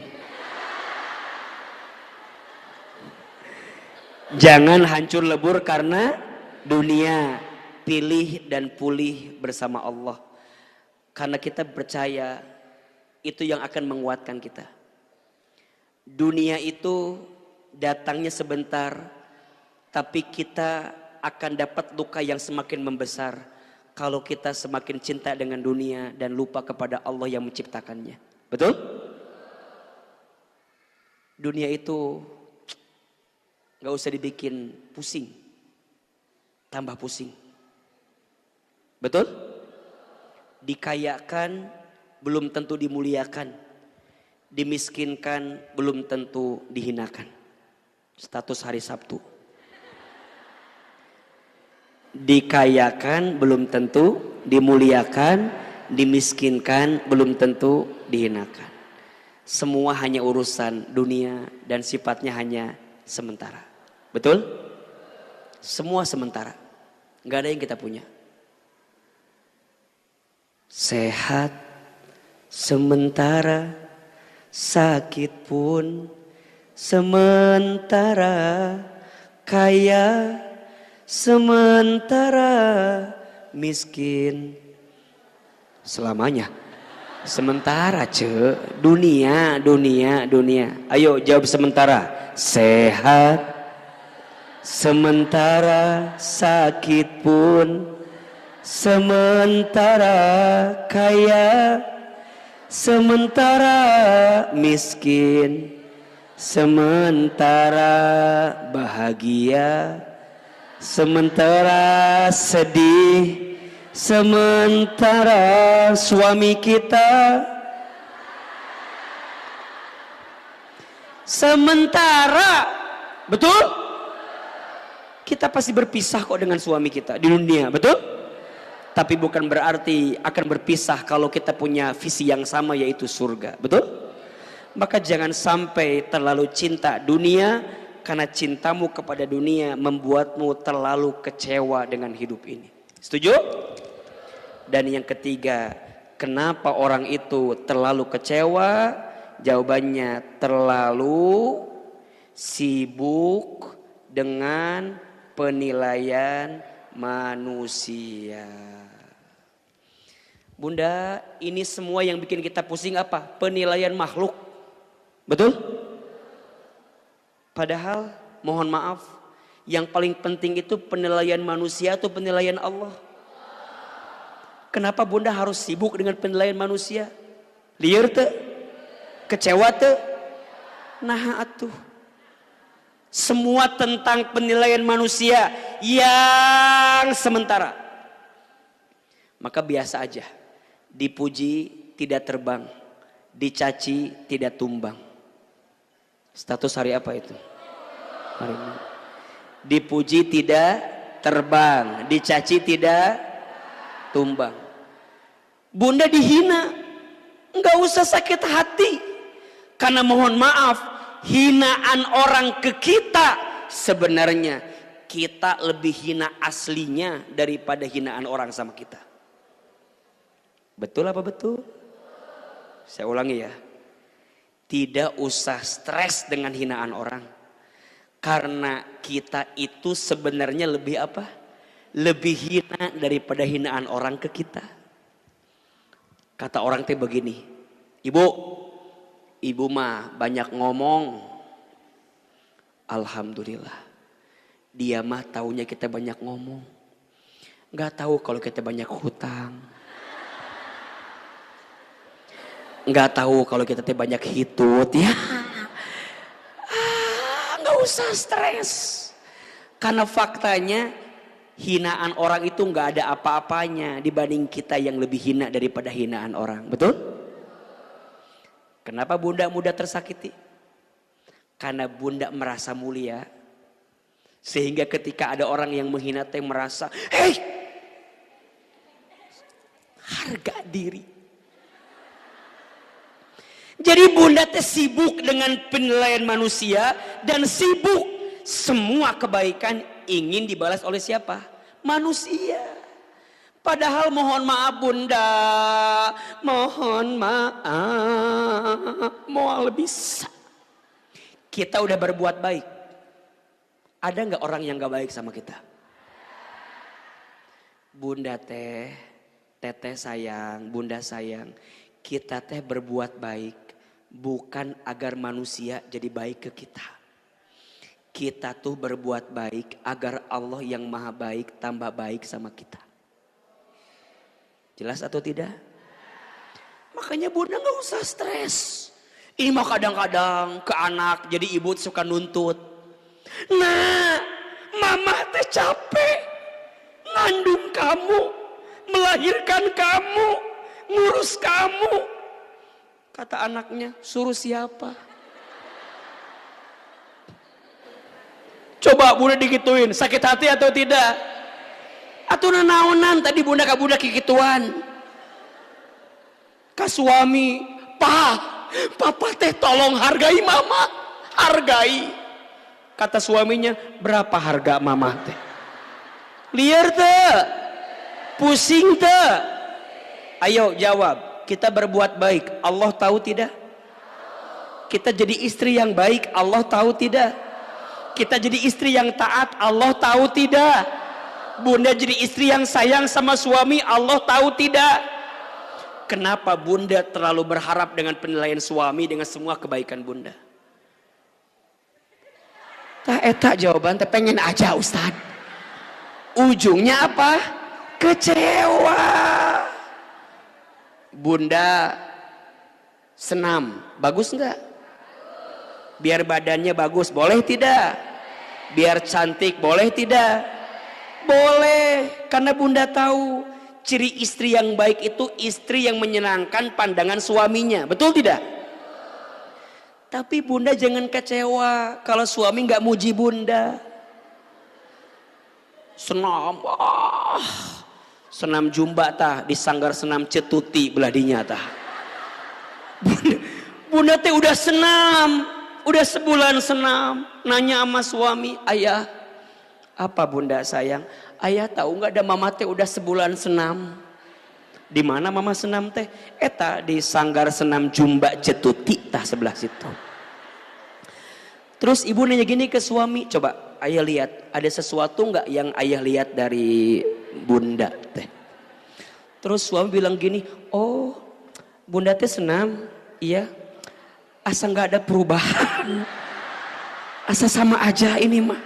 Jangan hancur lebur karena dunia. Pilih dan pulih bersama Allah. Karena kita percaya itu yang akan menguatkan kita. Dunia itu datangnya sebentar, tapi kita akan dapat luka yang semakin membesar kalau kita semakin cinta dengan dunia dan lupa kepada Allah yang menciptakannya. Betul? Dunia itu gak usah dibikin pusing, tambah pusing. Betul? Dikayakan belum tentu dimuliakan, dimiskinkan belum tentu dihinakan. Status hari Sabtu. Dikayakan belum tentu dimuliakan, dimiskinkan belum tentu dihinakan. Semua hanya urusan dunia dan sifatnya hanya sementara. Betul? Semua sementara. Gak ada yang kita punya. Sehat sementara, sakit pun sementara, kaya sementara, miskin selamanya. Sementara dunia. Ayo jawab sementara. Sehat sementara, sakit pun sementara, kaya sementara, miskin sementara, bahagia sementara, sedih sementara, suami kita sementara. Betul? Kita pasti berpisah kok dengan suami kita di dunia, betul? Tapi bukan berarti akan berpisah kalau kita punya visi yang sama, yaitu surga, betul? Maka jangan sampai terlalu cinta dunia, karena cintamu kepada dunia membuatmu terlalu kecewa dengan hidup ini. Setuju? Dan yang ketiga, kenapa orang itu terlalu kecewa? Jawabannya terlalu sibuk dengan penilaian manusia. Bunda, ini semua yang bikin kita pusing apa? Penilaian makhluk. Betul? Padahal mohon maaf, yang paling penting itu penilaian manusia atau penilaian Allah? Kenapa bunda harus sibuk dengan penilaian manusia? Liar te? Kecewa te? Nah atuh. Semua tentang penilaian manusia yang sementara. Maka biasa aja. Dipuji tidak terbang, dicaci tidak tumbang. Status hari apa itu? Hari ini. Dipuji tidak terbang, dicaci tidak tumbang. Bunda dihina, enggak usah sakit hati. Karena mohon maaf, hinaan orang ke kita sebenarnya kita lebih hina aslinya daripada hinaan orang sama kita. Betul apa betul? Saya ulangi ya. Tidak usah stres dengan hinaan orang. Karena kita itu sebenarnya lebih apa? Lebih hina daripada hinaan orang ke kita. Kata orang teh begini, ibu mah banyak ngomong. Alhamdulillah, dia mah taunya kita banyak ngomong, nggak tahu kalau kita banyak hutang, nggak tahu kalau kita teh banyak hitut ya. Nggak usah stres, karena faktanya hinaan orang itu nggak ada apa-apanya dibanding kita yang lebih hina daripada hinaan orang. Betul? Kenapa bunda mudah tersakiti? Karena bunda merasa mulia, sehingga ketika ada orang yang menghina teh merasa, hei, harga diri. Jadi bunda teh sibuk dengan penilaian manusia dan sibuk semua kebaikan ingin dibalas oleh siapa? Manusia. Padahal mohon maaf bunda, mohon maaf, moal bisa. Kita udah berbuat baik. Ada nggak orang yang nggak baik sama kita? Bunda teh, teteh sayang, bunda sayang. Kita teh berbuat baik bukan agar manusia jadi baik ke kita. Kita tuh berbuat baik agar Allah yang maha baik tambah baik sama kita. Jelas atau tidak? Makanya bunda gak usah stres. Ini mah kadang-kadang ke anak jadi ibu suka nuntut. Nah, mama teh capek ngandung kamu, melahirkan kamu, ngurus kamu. Kata anaknya, suruh siapa? Coba bunda digituin, sakit hati atau tidak? Atau nanaonan tadi bunda ka bunda kikituan. Ka suami, papa teh tolong hargai mama, hargai. Kata suaminya, berapa harga mama teh? Liar teh, pusing teh. Ayo jawab, kita berbuat baik, Allah tahu tidak? Kita jadi istri yang baik, Allah tahu tidak? Kita jadi istri yang taat, Allah tahu tidak? Bunda jadi istri yang sayang sama suami, Allah tahu tidak? Kenapa bunda terlalu berharap dengan penilaian suami dengan semua kebaikan bunda? Tak eta jawaban, teh pengen aja Ustad. Ujungnya apa? Kecewa. Bunda senam, bagus nggak? Biar badannya bagus, boleh tidak? Biar cantik, boleh tidak? Boleh, karena bunda tahu ciri istri yang baik itu istri yang menyenangkan pandangan suaminya, betul tidak? Tapi bunda jangan kecewa kalau suami nggak muji bunda. Senam, senam jumba tah di sanggar senam cetuti beladinya tah. Bunda teh udah senam. Udah sebulan senam, nanya sama suami, ayah, apa bunda sayang? Ayah tahu nggak ada mama teh udah sebulan senam. Di mana mama senam teh? Eta di sanggar senam jumba cetuti tah sebelah situ. Terus ibu nanya gini ke suami, coba ayah lihat ada sesuatu nggak yang ayah lihat dari bunda teh? Terus suami bilang gini, oh bunda teh senam, iya. Asa nggak ada perubahan, asa sama aja ini mah.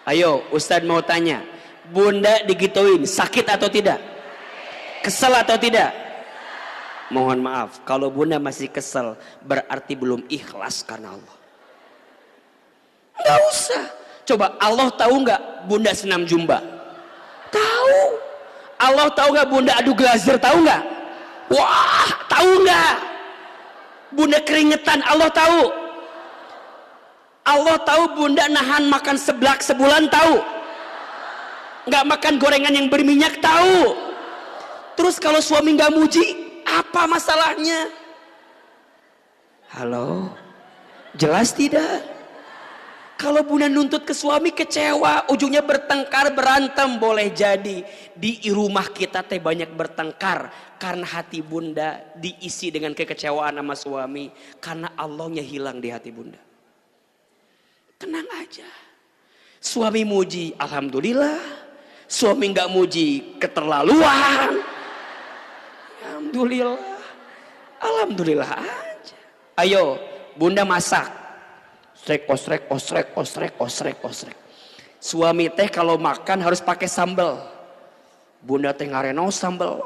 Ayo Ustadz mau tanya, bunda digituin sakit atau tidak? Kesel atau tidak? Mohon maaf, kalau bunda masih kesel berarti belum ikhlas karena Allah. Nggak usah. Coba Allah tahu nggak bunda senam jumba? Tahu. Allah tahu nggak bunda adu glazer? Tahu nggak? Wah, tahu nggak? Bunda keringetan, Allah tahu. Allah tahu bunda nahan makan seblak sebulan, tahu. Nggak makan gorengan yang berminyak, tahu. Terus kalau suami nggak muji, apa masalahnya? Halo, jelas tidak? Kalau bunda nuntut ke suami kecewa, ujungnya bertengkar, berantem, boleh jadi di rumah kita teh banyak bertengkar karena hati bunda diisi dengan kekecewaan sama suami, karena Allahnya hilang di hati bunda. Tenang aja, suami muji alhamdulillah, suami nggak muji keterlaluan. Alhamdulillah aja. Ayo bunda masak, osrek. Suami teh kalau makan harus pakai sambal, bunda teh ngareno sambal.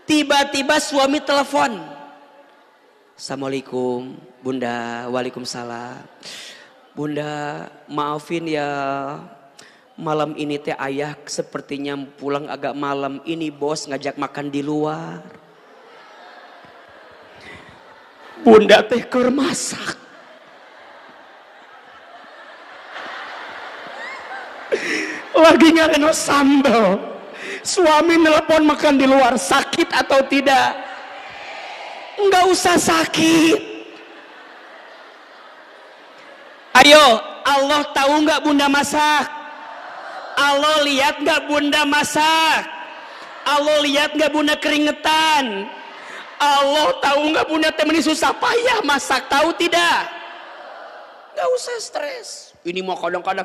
Tiba-tiba suami telepon, assalamualaikum bunda. Waalaikumsalam. Bunda maafin ya, malam ini teh ayah sepertinya pulang agak malam. Ini bos ngajak makan di luar. Bunda teh keur masak. Lagi ngareno sambal. Suami nelpon makan di luar. Sakit atau tidak? Enggak usah sakit. Ayo, Allah tahu nggak bunda masak? Allah lihat nggak bunda masak? Allah lihat nggak bunda keringetan? Allah tahu nggak bunda temani susah payah masak? Tahu tidak? Nggak usah stres. Ini mau kadang-kadang,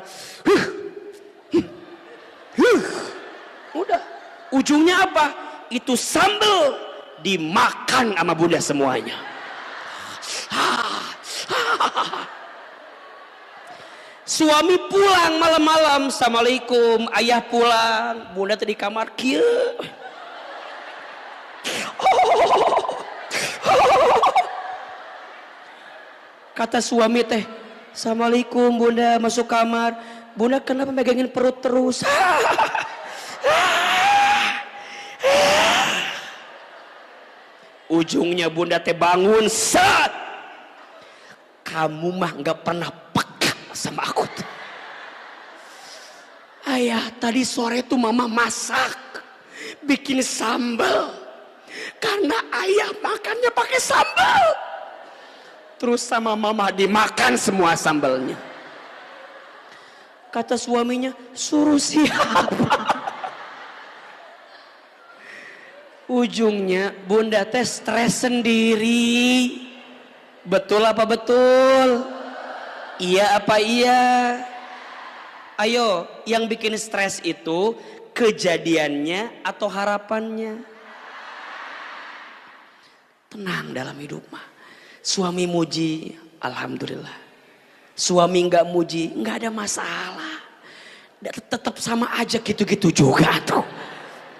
udah. Ujungnya apa? Itu sambal dimakan sama bunda semuanya. Suami pulang malam-malam, assalamualaikum, ayah pulang, bunda tadi di kamar, kieu. Kata suami teh, assalamualaikum bunda, masuk kamar, bunda kenapa megangin perut terus? Ujungnya bunda teh bangun, set, kamu mah nggak pernah sama aku tuh. Ayah tadi sore tuh mama masak bikin sambal karena ayah makannya pakai sambal, terus sama mama dimakan semua sambalnya. Kata suaminya, suruh siapa? Ujungnya bunda teh stres sendiri. Betul apa betul? Iya apa iya? Ayo, yang bikin stres itu kejadiannya atau harapannya? Tenang dalam hidup mah. Suami muji, alhamdulillah. Suami nggak muji, nggak ada masalah. Tetap sama aja gitu-gitu juga tuh.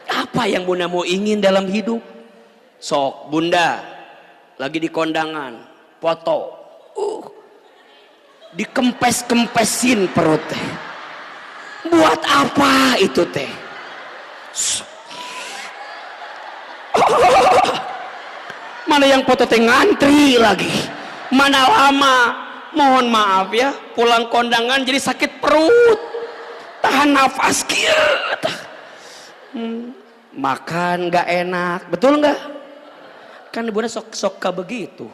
Apa yang bunda mau ingin dalam hidup? Sok bunda lagi di kondangan, foto. Dikempes-kempesin perut teh. Buat apa itu teh? Mana yang foto teh ngantri lagi, mana lama. Mohon maaf ya, pulang kondangan jadi sakit perut, tahan nafas gitu. Makan gak enak, betul nggak? Kan bunda sok begitu.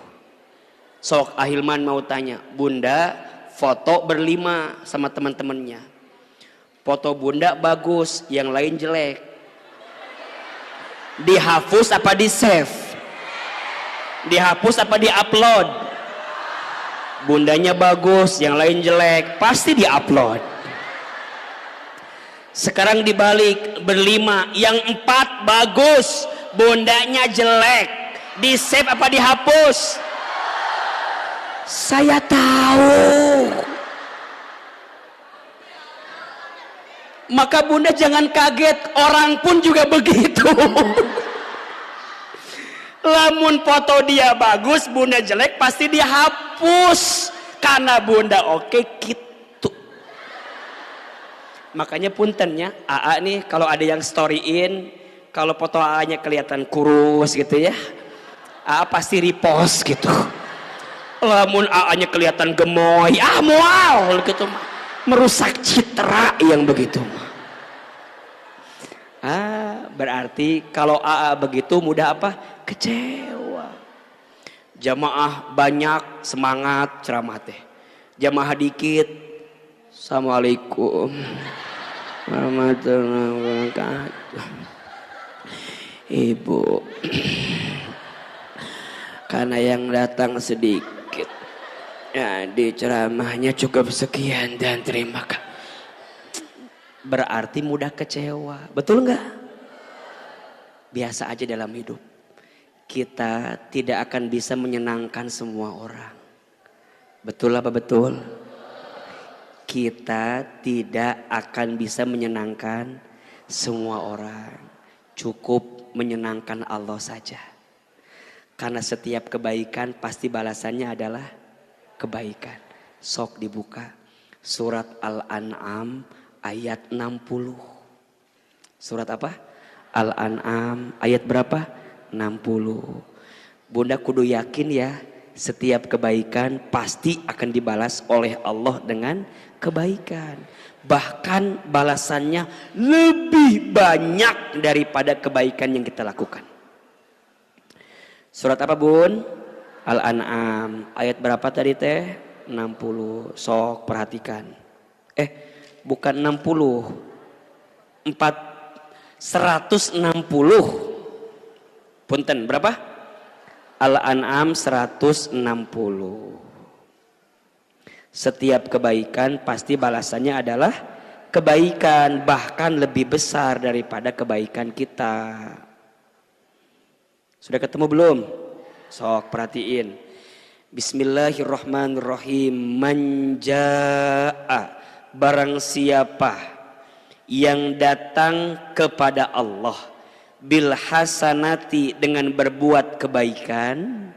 Sok Ahilman mau tanya, bunda foto berlima sama teman-temannya. Foto bunda bagus, yang lain jelek. Dihapus apa di save? Dihapus apa di-upload? Bundanya bagus, yang lain jelek, pasti di-upload. Sekarang dibalik, berlima, yang 4 bagus, bundanya jelek. Di save apa dihapus? Saya tahu. Maka bunda jangan kaget, orang pun juga begitu. Lamun foto dia bagus, bunda jelek, pasti dia hapus. Karena bunda oke gitu. Makanya puntennya, AA nih kalau ada yang storyin, kalau foto AA-nya kelihatan kurus gitu ya, AA pasti repost gitu. Lamun AA-nya kelihatan gemoy, mual gitu mah, merusak citra yang begitu mah. Berarti kalau AA begitu mudah apa? Kecewa. Jamaah banyak semangat ceramah teh. Jamaah dikit, assalamualaikum warahmatullahi wabarakatuh. Ibu, karena yang datang sedikit, ya di ceramahnya cukup sekian dan terima kasih. berarti mudah kecewa. Betul nggak? Biasa aja dalam hidup. Kita tidak akan bisa menyenangkan semua orang. Betul apa betul? Kita tidak akan bisa menyenangkan semua orang. Cukup menyenangkan Allah saja. Karena setiap kebaikan pasti balasannya adalah kebaikan. Sok dibuka. Surat Al-An'am ayat 60. Surat apa? Al-An'am ayat berapa? 60. Bunda kudu yakin ya, setiap kebaikan pasti akan dibalas oleh Allah dengan kebaikan. Bahkan balasannya lebih banyak daripada kebaikan yang kita lakukan. Surat apa bun? Al-An'am ayat berapa tadi teh? 60. Sok perhatikan. Bukan 60. 160. Punten berapa? Al-An'am 160. Setiap kebaikan pasti balasannya adalah kebaikan, bahkan lebih besar daripada kebaikan kita. Sudah ketemu belum? Sok perhatiin. Bismillahirrahmanirrahim. Manja'a, barang siapa yang datang kepada Allah bil hasanati, dengan berbuat kebaikan,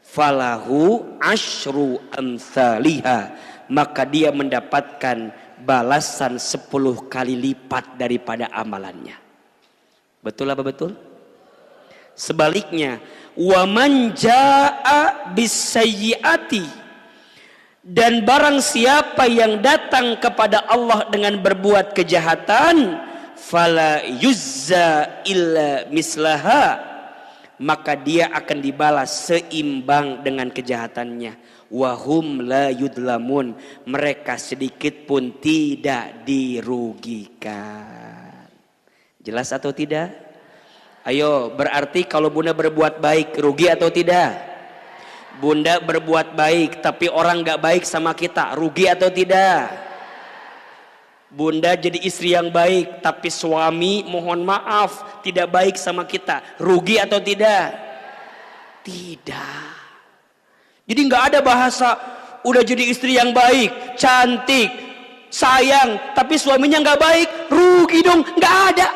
falahu asyru amthaliha, maka dia mendapatkan balasan 10 kali lipat daripada amalannya. Betul apa betul? Sebaliknya, wa man jaa bisayyiati, dan barang siapa yang datang kepada Allah dengan berbuat kejahatan, fala yuzza illa mislaha, maka dia akan dibalas seimbang dengan kejahatannya. Wahum la yudlamun, mereka sedikit pun tidak dirugikan. Jelas atau tidak? Ayo, berarti kalau bunda berbuat baik rugi atau tidak? Bunda berbuat baik tapi orang gak baik sama kita, rugi atau tidak? Bunda jadi istri yang baik tapi suami mohon maaf tidak baik sama kita, rugi atau tidak? Tidak. Jadi gak ada bahasa udah jadi istri yang baik, cantik, sayang, tapi suaminya gak baik, rugi dong. Gak ada.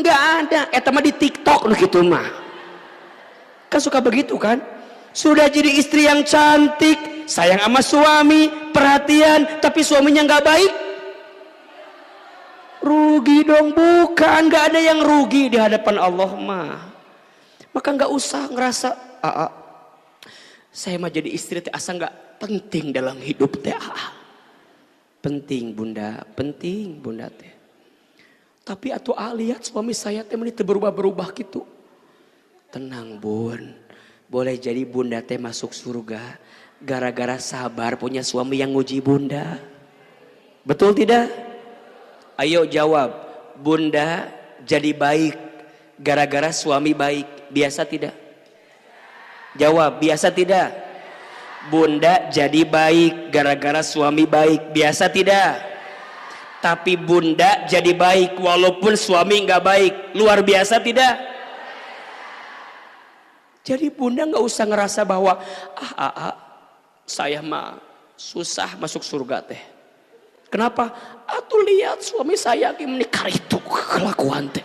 Gak ada. Eta mah di TikTok gitu mah. Kan suka begitu kan? Sudah jadi istri yang cantik, sayang sama suami, perhatian, tapi suaminya nggak baik, rugi dong. Bukan, nggak ada yang rugi di hadapan Allah mah. Maka nggak usah ngerasa saya mah jadi istri teh asa nggak penting dalam hidup teh. Penting bunda teh. Tapi atuh lihat suami saya teh menit berubah-berubah gitu. Tenang bun, boleh jadi bunda teh masuk surga gara-gara sabar punya suami yang nguji bunda. Betul tidak? Ayo jawab. Bunda jadi baik gara-gara suami baik, biasa tidak? Jawab, biasa tidak? Bunda jadi baik gara-gara suami baik, biasa tidak? Tapi bunda jadi baik walaupun suami nggak baik, luar biasa tidak? Jadi bunda nggak usah ngerasa bahwa saya mah susah masuk surga teh. Kenapa? Atuh lihat suami saya menikah itu kelakuan teh.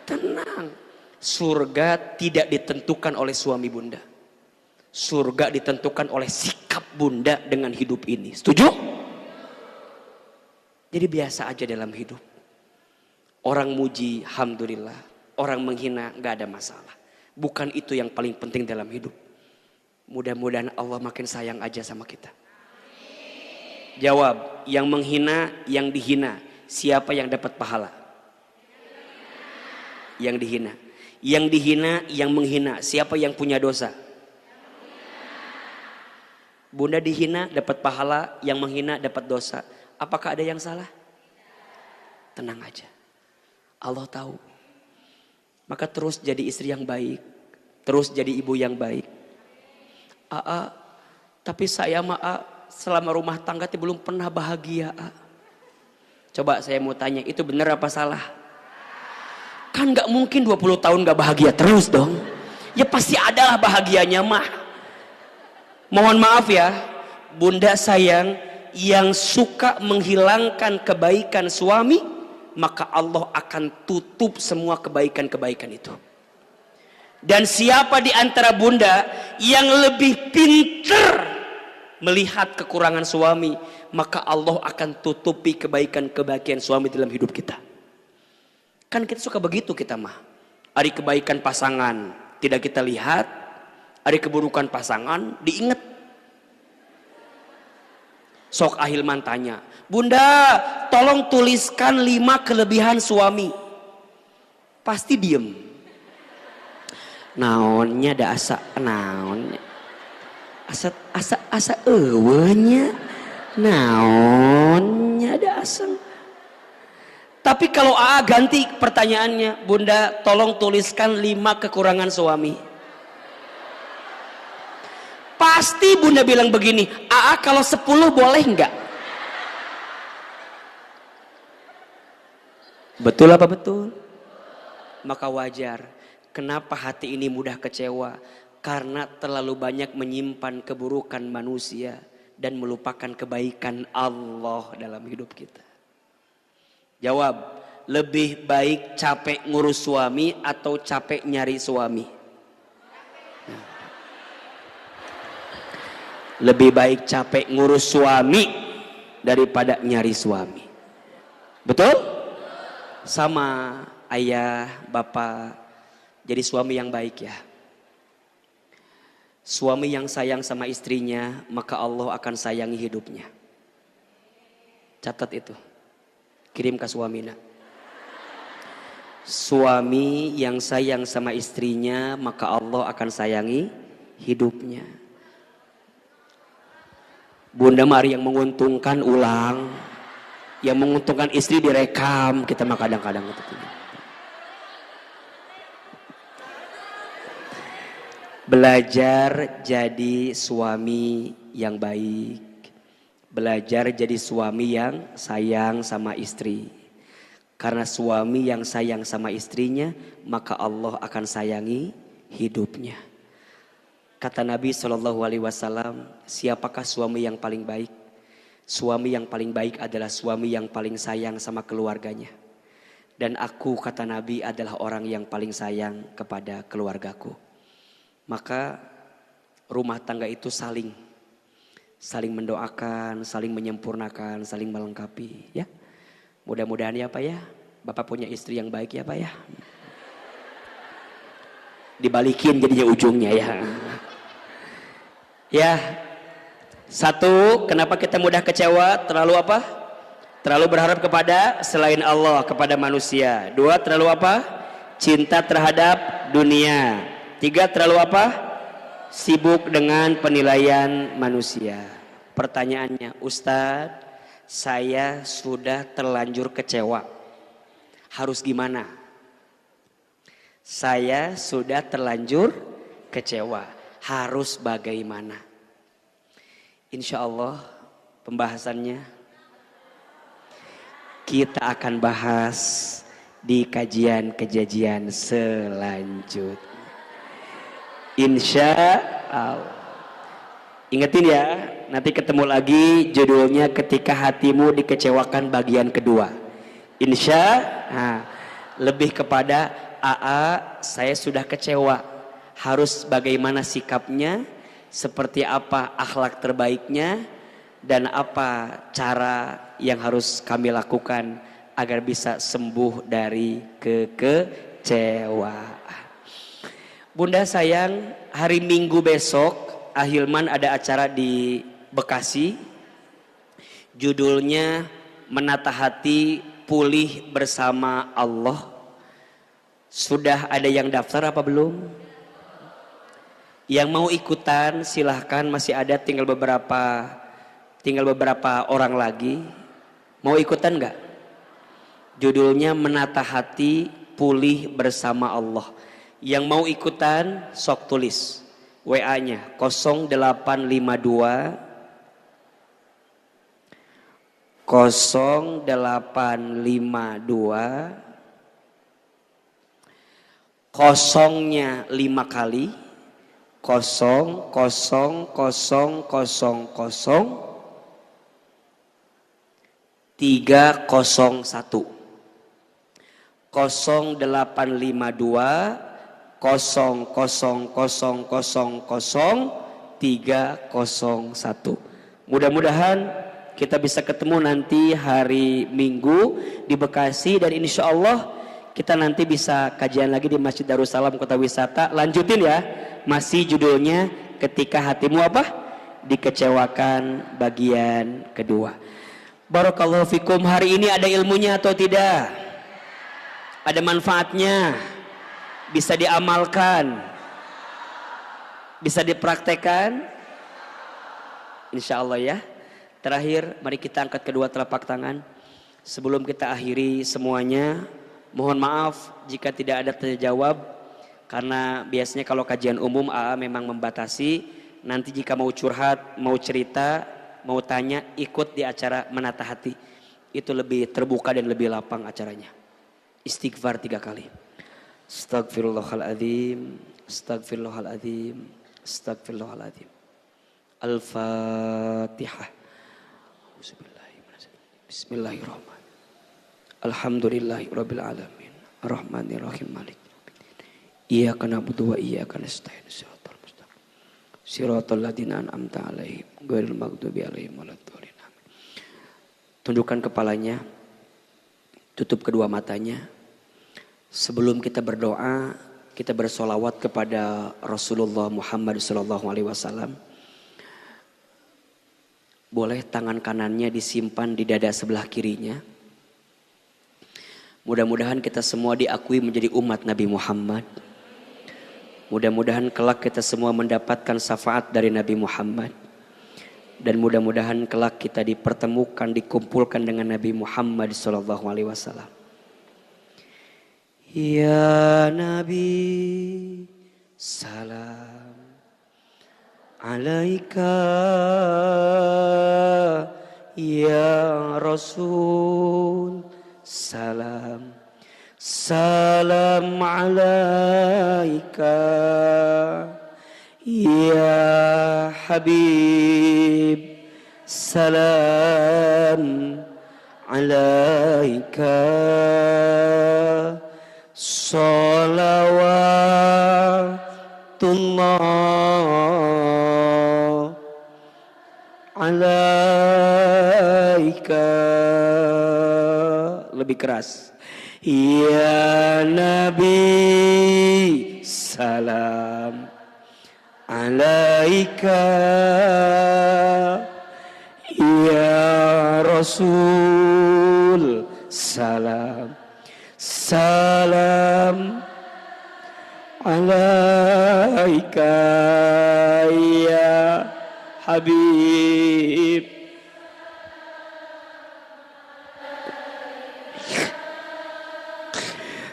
Tenang, surga tidak ditentukan oleh suami bunda. Surga ditentukan oleh sikap bunda dengan hidup ini. Setuju? Jadi biasa aja dalam hidup. Orang muji, alhamdulillah. Orang menghina, gak ada masalah. Bukan itu yang paling penting dalam hidup. Mudah-mudahan Allah makin sayang aja sama kita. Jawab, yang menghina, yang dihina, siapa yang dapat pahala? Yang dihina. Yang dihina, yang menghina, siapa yang punya dosa? Bunda dihina dapat pahala, yang menghina dapat dosa. Apakah ada yang salah? Tenang aja. Allah tahu. Maka terus jadi istri yang baik. Terus jadi ibu yang baik. Tapi saya mah selama rumah tangga belum pernah bahagia. Coba saya mau tanya, itu benar apa salah? Kan gak mungkin 20 tahun gak bahagia terus dong. Ya pasti adalah bahagianya mah. Mohon maaf ya, bunda sayang, yang suka menghilangkan kebaikan suami, maka Allah akan tutup semua kebaikan-kebaikan itu. Dan siapa di antara bunda yang lebih pintar melihat kekurangan suami, maka Allah akan tutupi kebaikan-kebaikan suami dalam hidup kita. Kan kita suka begitu kita mah. Ada kebaikan pasangan tidak kita lihat, ada keburukan pasangan diingat. Sok Ahilman tanya, bunda tolong tuliskan 5 kelebihan suami. Pasti diem. Naonnya ada asa, naonnya asa eueunya, naonnya ada asa. Tapi kalau ganti pertanyaannya, bunda tolong tuliskan 5 kekurangan suami. Pasti bunda bilang begini, kalau 10 boleh enggak? Betul apa betul? Maka wajar, kenapa hati ini mudah kecewa? Karena terlalu banyak menyimpan keburukan manusia dan melupakan kebaikan Allah dalam hidup kita. Jawab, lebih baik capek ngurus suami atau capek nyari suami? Lebih baik capek ngurus suami daripada nyari suami. Betul? Sama ayah, bapak, jadi suami yang baik ya. Suami yang sayang sama istrinya, maka Allah akan sayangi hidupnya. Catat itu. Kirim ke suamina. Suami yang sayang sama istrinya, maka Allah akan sayangi hidupnya. Bunda mari yang menguntungkan ulang, yang menguntungkan istri direkam, kita mah kadang-kadang gitu. Belajar jadi suami yang baik, belajar jadi suami yang sayang sama istri. Karena suami yang sayang sama istrinya, maka Allah akan sayangi hidupnya. Kata Nabi SAW, siapakah suami yang paling baik? Suami yang paling baik adalah suami yang paling sayang sama keluarganya. Dan aku, kata Nabi, adalah orang yang paling sayang kepada keluargaku. Maka rumah tangga itu saling mendoakan, saling menyempurnakan, saling melengkapi. Ya, mudah-mudahan ya Pak ya, Bapak punya istri yang baik ya Pak ya. Dibalikin jadinya ujungnya ya. Ya, satu, kenapa kita mudah kecewa? Terlalu apa? Terlalu berharap kepada selain Allah, kepada manusia. 2, terlalu apa? Cinta terhadap dunia. 3, terlalu apa? Sibuk dengan penilaian manusia. Pertanyaannya, Ustadz, saya sudah terlanjur kecewa. Harus gimana? Saya sudah terlanjur kecewa. Harus bagaimana? Insya Allah pembahasannya kita akan bahas di kajian-kajian selanjutnya. Insya Allah. Ingetin ya, nanti ketemu lagi judulnya ketika hatimu dikecewakan bagian kedua. Lebih kepada saya sudah kecewa. Harus bagaimana sikapnya, seperti apa akhlak terbaiknya, dan apa cara yang harus kami lakukan agar bisa sembuh dari kekecewaan. Bunda sayang, hari Minggu besok Ahilman ada acara di Bekasi. Judulnya Menata Hati Pulih Bersama Allah. Sudah ada yang daftar apa belum? Yang mau ikutan silahkan, masih ada tinggal beberapa orang lagi. Mau ikutan nggak? Judulnya Menata Hati Pulih Bersama Allah. Yang mau ikutan sok tulis WA-nya 0852 0852, kosongnya 5 kali, 00000 301. 0852 301. Mudah-mudahan kita bisa ketemu nanti hari Minggu di Bekasi, dan insya Allah kita nanti bisa kajian lagi di Masjid Darussalam Kota Wisata. Lanjutin ya, masih judulnya ketika hatimu apa? Dikecewakan, bagian kedua. Barakallahu fikum. Hari ini ada ilmunya atau tidak? Ada manfaatnya? Bisa diamalkan? Bisa dipraktekkan? Insya Allah ya. Terakhir, mari kita angkat kedua telapak tangan. Sebelum kita akhiri semuanya, mohon maaf jika tidak ada terjawab, karena biasanya kalau kajian umum AA memang membatasi. Nanti jika mau curhat, mau cerita, mau tanya, ikut di acara Menata Hati. Itu lebih terbuka dan lebih lapang acaranya. Istighfar 3 kali. Astagfirullahaladzim, astagfirullahaladzim, astagfirullahaladzim. Al-Fatihah. Bismillahirrahmanirrahim. Alhamdulillahirabbil alamin. Arrahmanirrahim. Maliki yaumiddin. Iyyaka na'budu wa iyyaka nasta'in. Shiratal mustaqim. Shiratal ladzina an'amta 'alaihim ghairil maghdubi 'alaihim waladdallin. Tundukkan kepalanya. Tutup kedua matanya. Sebelum kita berdoa, kita bersolawat kepada Rasulullah Muhammad SAW. Boleh tangan kanannya disimpan di dada sebelah kirinya. Mudah-mudahan kita semua diakui menjadi umat Nabi Muhammad. Mudah-mudahan kelak kita semua mendapatkan syafaat dari Nabi Muhammad. Dan mudah-mudahan kelak kita dipertemukan, dikumpulkan dengan Nabi Muhammad SAW. Ya Nabi, salam alaika. Ya Rasul, salam, salam alaika. Ya Habib, salam alaika. Salawatullah alaika. Lebih keras. Ya Nabi, salam alaika. Ya Rasul, salam, salam alaika. Ya Habib,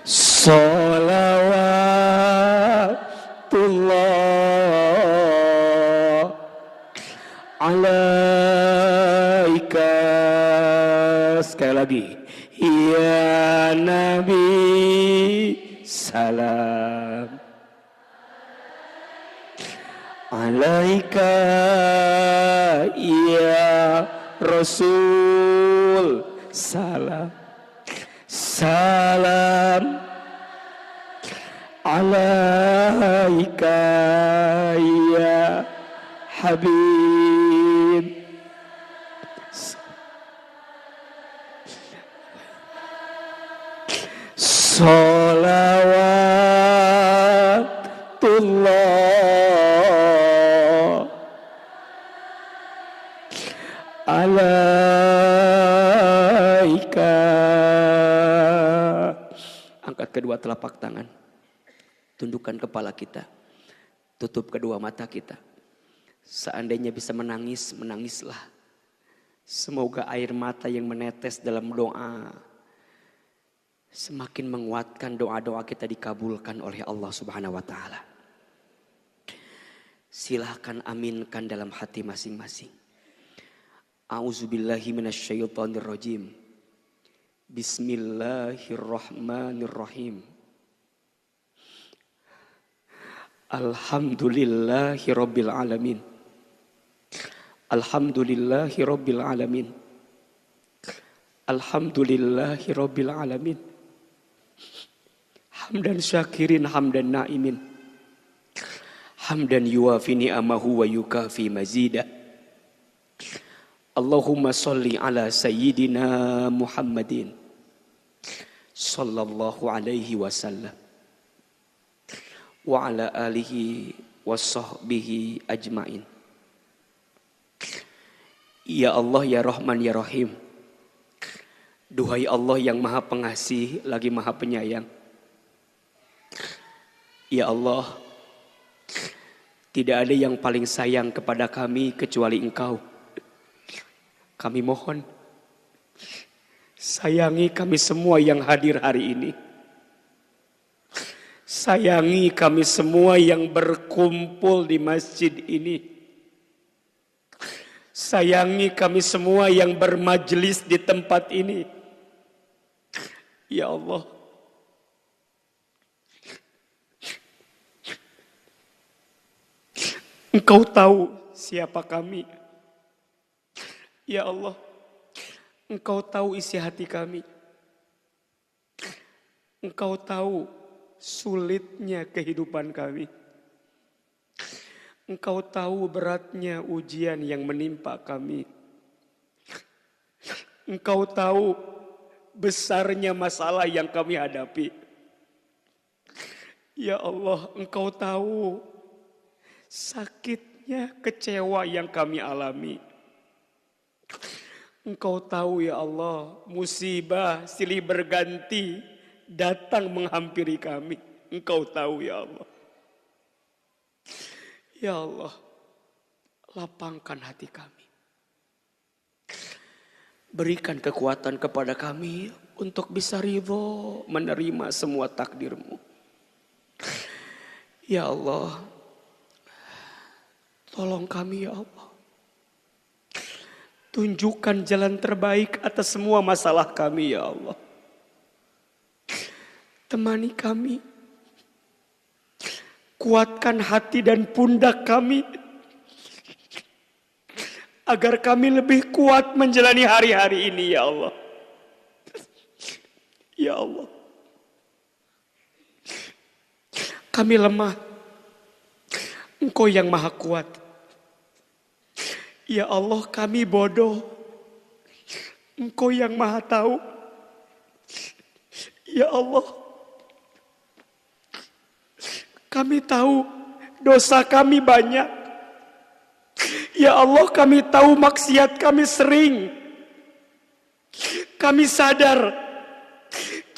salawatullah alaika. Sekali lagi. Ya Nabi, salam alaika. Ya Rasul, salam, salam alaika. Ya Habib, salawatullah alaika. Angkat kedua telapak tangan. Tundukkan kepala kita. Tutup kedua mata kita. Seandainya bisa menangis, menangislah. Semoga air mata yang menetes dalam doa semakin menguatkan doa-doa kita dikabulkan oleh Allah Subhanahu wa taala. Silahkan aminkan dalam hati masing-masing. A'udzubillahi minasyaitonirrajim. Bismillahirrahmanirrahim. Alhamdulillahi rabbil alamin. Alhamdulillahi rabbil alamin. Alhamdulillahi rabbil alamin. Hamdan syakirin hamdan na'imin. Hamdan yuwafi ni'amahu wa yukafi mazidah. Allahumma salli ala sayyidina Muhammadin sallallahu alaihi wasallam wa ala alihi wa sahbihi ajmain. Ya Allah, ya Rahman, ya Rahim. Duhai Allah yang maha pengasih lagi maha penyayang. Ya Allah, tidak ada yang paling sayang kepada kami kecuali Engkau. Kami mohon, sayangi kami semua yang hadir hari ini. Sayangi kami semua yang berkumpul di masjid ini. Sayangi kami semua yang bermajlis di tempat ini. Ya Allah, Engkau tahu siapa kami. Ya Allah, Engkau tahu isi hati kami. Engkau tahu sulitnya kehidupan kami. Engkau tahu beratnya ujian yang menimpa kami. Engkau tahu besarnya masalah yang kami hadapi. Ya Allah, Engkau tahu sakitnya kecewa yang kami alami. Engkau tahu ya Allah, musibah silih berganti datang menghampiri kami. Engkau tahu ya Allah. Ya Allah, lapangkan hati kami. Berikan kekuatan kepada kami untuk bisa ridho menerima semua takdir-Mu. Ya Allah, tolong kami ya Allah. Tunjukkan jalan terbaik atas semua masalah kami ya Allah. Temani kami. Kuatkan hati dan pundak kami. Agar kami lebih kuat menjalani hari-hari ini ya Allah. Ya Allah. Kami lemah. Engkau yang maha kuat. Ya Allah, kami bodoh. Engkau yang maha tahu. Ya Allah, kami tahu dosa kami banyak. Ya Allah, kami tahu maksiat kami sering. Kami sadar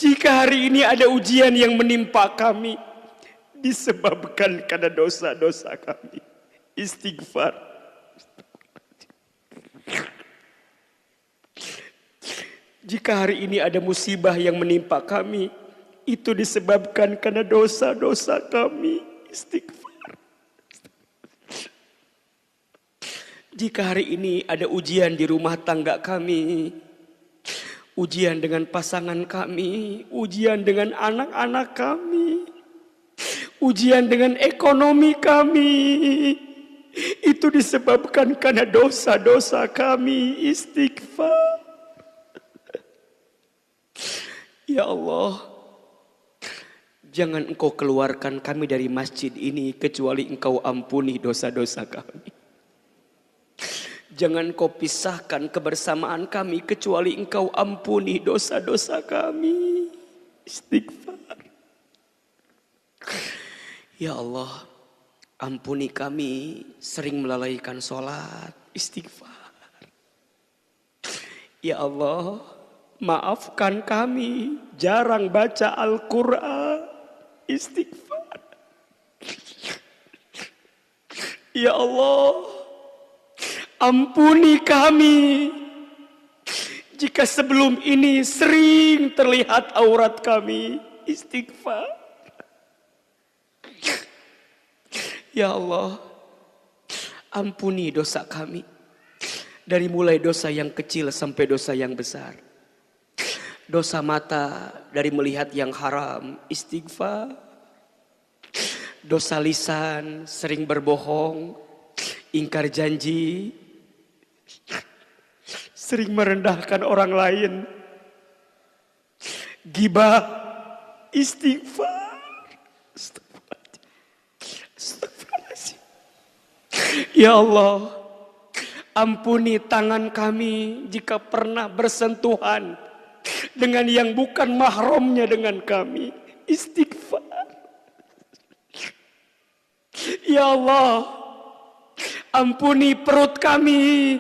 jika hari ini ada ujian yang menimpa kami disebabkan karena dosa-dosa kami. Istighfar. Jika hari ini ada musibah yang menimpa kami, itu disebabkan karena dosa-dosa kami. Istighfar. Jika hari ini ada ujian di rumah tangga kami, ujian dengan pasangan kami, ujian dengan anak-anak kami, ujian dengan ekonomi kami, itu disebabkan karena dosa-dosa kami. Istighfar. Ya Allah, jangan Engkau keluarkan kami dari masjid ini kecuali Engkau ampuni dosa-dosa kami. Jangan Engkau pisahkan kebersamaan kami kecuali Engkau ampuni dosa-dosa kami. Istighfar. Ya Allah, ampuni kami sering melalaikan sholat. Istighfar. Ya Allah, maafkan kami jarang baca Al-Quran. Istighfar. Ya Allah, ampuni kami jika sebelum ini sering terlihat aurat kami. Istighfar. Ya Allah, ampuni dosa kami Dari mulai dosa yang kecil sampai dosa yang besar. Dosa mata dari melihat yang haram, istighfar. Dosa lisan, sering berbohong, ingkar janji, sering merendahkan orang lain, ghibah, istighfar. Astagfirullahaladzim. Ya Allah, ampuni tangan kami jika pernah bersentuhan dengan yang bukan mahramnya dengan kami. Istighfar. Ya Allah, ampuni perut kami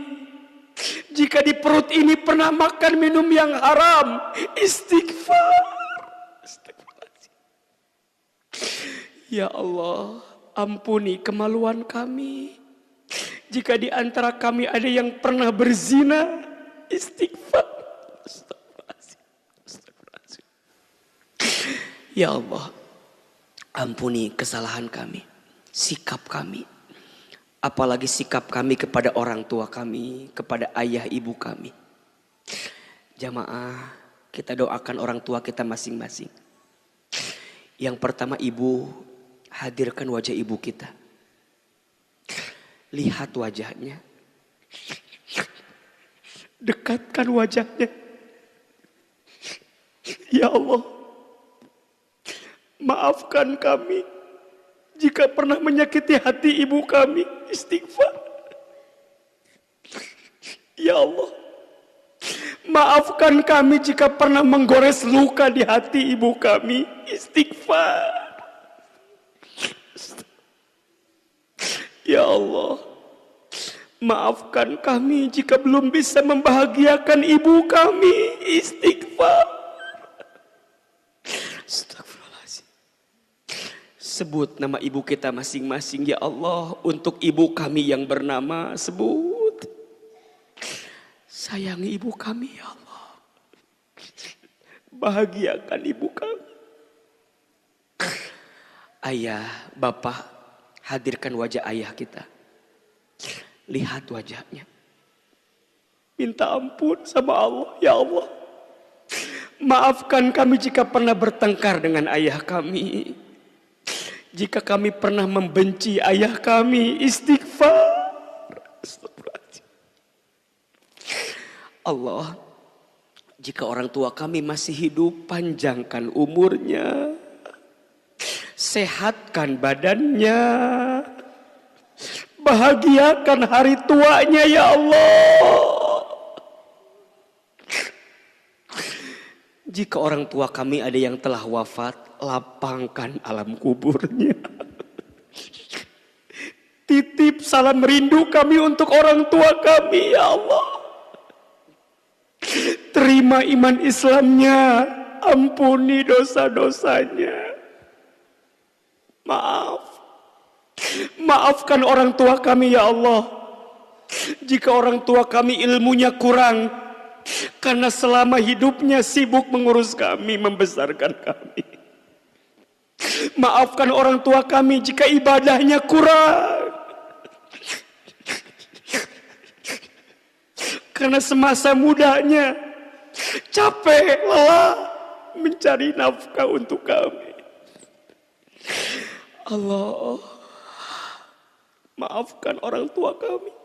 jika di perut ini pernah makan minum yang haram. Istighfar. Ya Allah, ampuni kemaluan kami jika di antara kami ada yang pernah berzina. Istighfar. Ya Allah, ampuni kesalahan kami, sikap kami, apalagi sikap kami kepada orang tua kami, kepada ayah ibu kami. Jamaah, kita doakan orang tua kita masing-masing. Yang pertama, ibu, hadirkan wajah ibu kita. Lihat wajahnya, dekatkan wajahnya. Ya Allah, maafkan kami jika pernah menyakiti hati ibu kami. Istighfar. Ya Allah, maafkan kami jika pernah menggores luka di hati ibu kami. Istighfar. Ya Allah, maafkan kami jika belum bisa membahagiakan ibu kami. Istighfar. Astagfirullahaladzim. Sebut nama ibu kita masing-masing. Ya Allah, untuk ibu kami yang bernama, sebut. Sayangi ibu kami, ya Allah. Bahagiakan ibu kami. Ayah, bapak, hadirkan wajah ayah kita. Lihat wajahnya. Minta ampun sama Allah. Ya Allah, maafkan kami jika pernah bertengkar dengan ayah kami. Jika kami pernah membenci ayah kami. Istighfar. Allah, jika orang tua kami masih hidup, panjangkan umurnya, sehatkan badannya, bahagiakan hari tuanya. Ya Allah, jika orang tua kami ada yang telah wafat, lapangkan alam kuburnya. Titip salam rindu kami untuk orang tua kami. Ya Allah, terima iman Islamnya, ampuni dosa-dosanya. Maafkan orang tua kami. Ya Allah, jika orang tua kami ilmunya kurang, karena selama hidupnya sibuk mengurus kami, membesarkan kami. Maafkan orang tua kami jika ibadahnya kurang, karena semasa mudanya capek lelah mencari nafkah untuk kami. Allah, maafkan orang tua kami.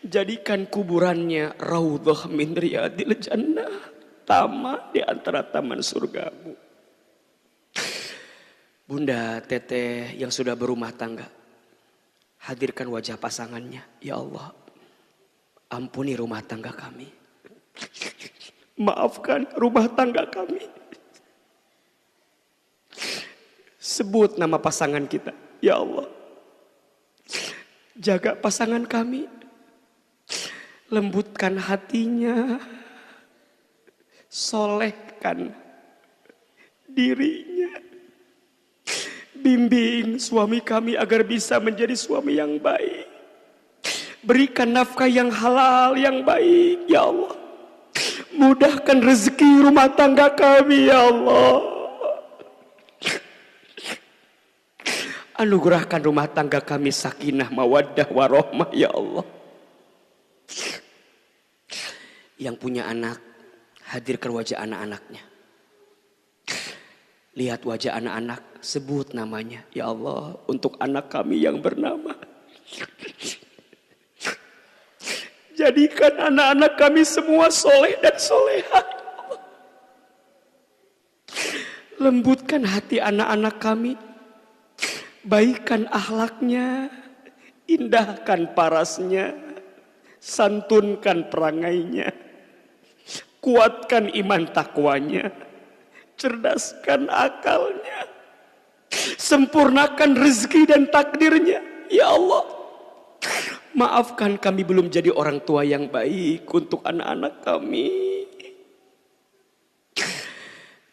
Jadikan kuburannya raudhah min riyadil jannah, taman di antara taman surgamu. Bunda, teteh yang sudah berumah tangga, hadirkan wajah pasangannya. Ya Allah, ampuni rumah tangga kami. Maafkan rumah tangga kami. Sebut nama pasangan kita. Ya Allah, jaga pasangan kami. Lembutkan hatinya. Solehkan dirinya. Bimbing suami kami agar bisa menjadi suami yang baik. Berikan nafkah yang halal, yang baik. Ya Allah, mudahkan rezeki rumah tangga kami. Ya Allah, anugerahkan rumah tangga kami sakinah, mawaddah, warohmah. Ya Allah, Yang punya anak, hadirkan wajah anak-anaknya. Lihat wajah anak-anak, sebut namanya. Ya Allah, untuk anak kami yang bernama. Jadikan anak-anak kami semua soleh dan soleha. Lembutkan hati anak-anak kami. Baikkan akhlaknya. Indahkan parasnya. Santunkan perangainya. Kuatkan iman takwanya. Cerdaskan akalnya. Sempurnakan rezeki dan takdirnya. Ya Allah, maafkan kami belum jadi orang tua yang baik untuk anak-anak kami.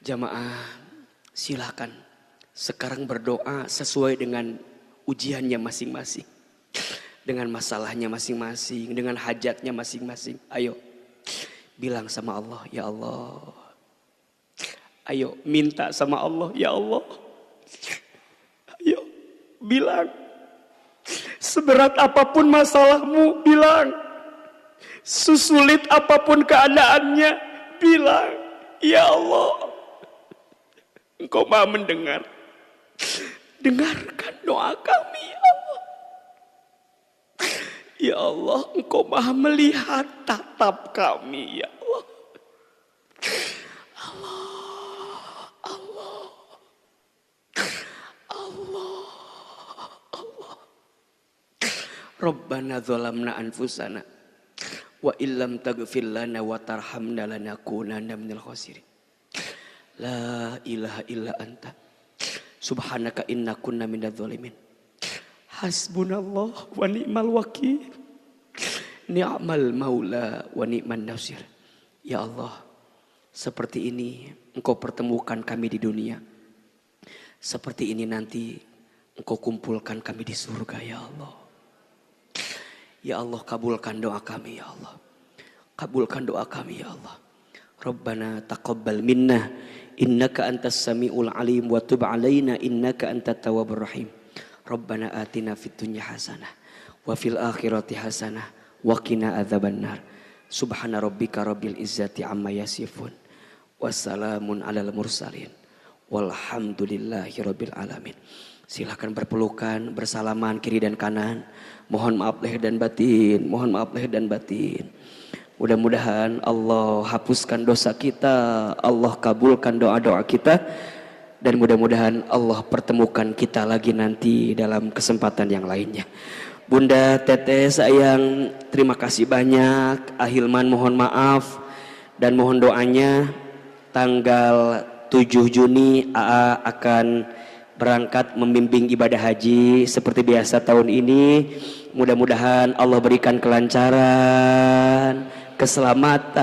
Jamaah, silakan sekarang berdoa sesuai dengan ujiannya masing-masing, dengan masalahnya masing-masing, dengan hajatnya masing-masing. Ayo bilang sama Allah, ya Allah. Ayo minta sama Allah, ya Allah. Ayo bilang, seberat apapun masalahmu, bilang. Sesulit apapun keadaannya, bilang, ya Allah. Engkau Maha mendengar. Dengarkan doa kami, ya Allah. Ya Allah, Engkau Maha melihat tatap kami, ya Allah. Rabbana zalamna anfusana wa illam taghfir lana wa tarhamna lanakunanna minal khasirin. La ilaha illa anta subhanaka inna kunna minadz zalimin. Hasbunallah wa ni'mal wakil. Ni'mal maula wa ni'man nasir. Ya Allah, seperti ini Engkau pertemukan kami di dunia. Seperti ini nanti Engkau kumpulkan kami di surga, ya Allah. Ya Allah, kabulkan doa kami, ya Allah. Kabulkan doa kami, ya Allah. Rabbana taqabbal minna innaka antas samiul alim wa tub alaina innaka antat tawwabur rahim. Rabbana atina fid dunya hasanah wa fil akhirati hasanah wa qina adzabannar. Subhana rabbika rabbil izzati amma yasifun. Wassalamun alal mursalin. Walhamdulillahi rabbil alamin. Silahkan berpelukan, bersalaman kiri dan kanan. Mohon maaf lahir dan batin. Mohon maaf lahir dan batin. Mudah-mudahan Allah hapuskan dosa kita. Allah kabulkan doa-doa kita. Dan mudah-mudahan Allah pertemukan kita lagi nanti dalam kesempatan yang lainnya. Bunda Teteh sayang, terima kasih banyak. Ahilman mohon maaf. Dan mohon doanya tanggal 7 Juni AA akan berangkat membimbing ibadah haji seperti biasa tahun ini. Mudah-mudahan Allah berikan kelancaran, keselamatan.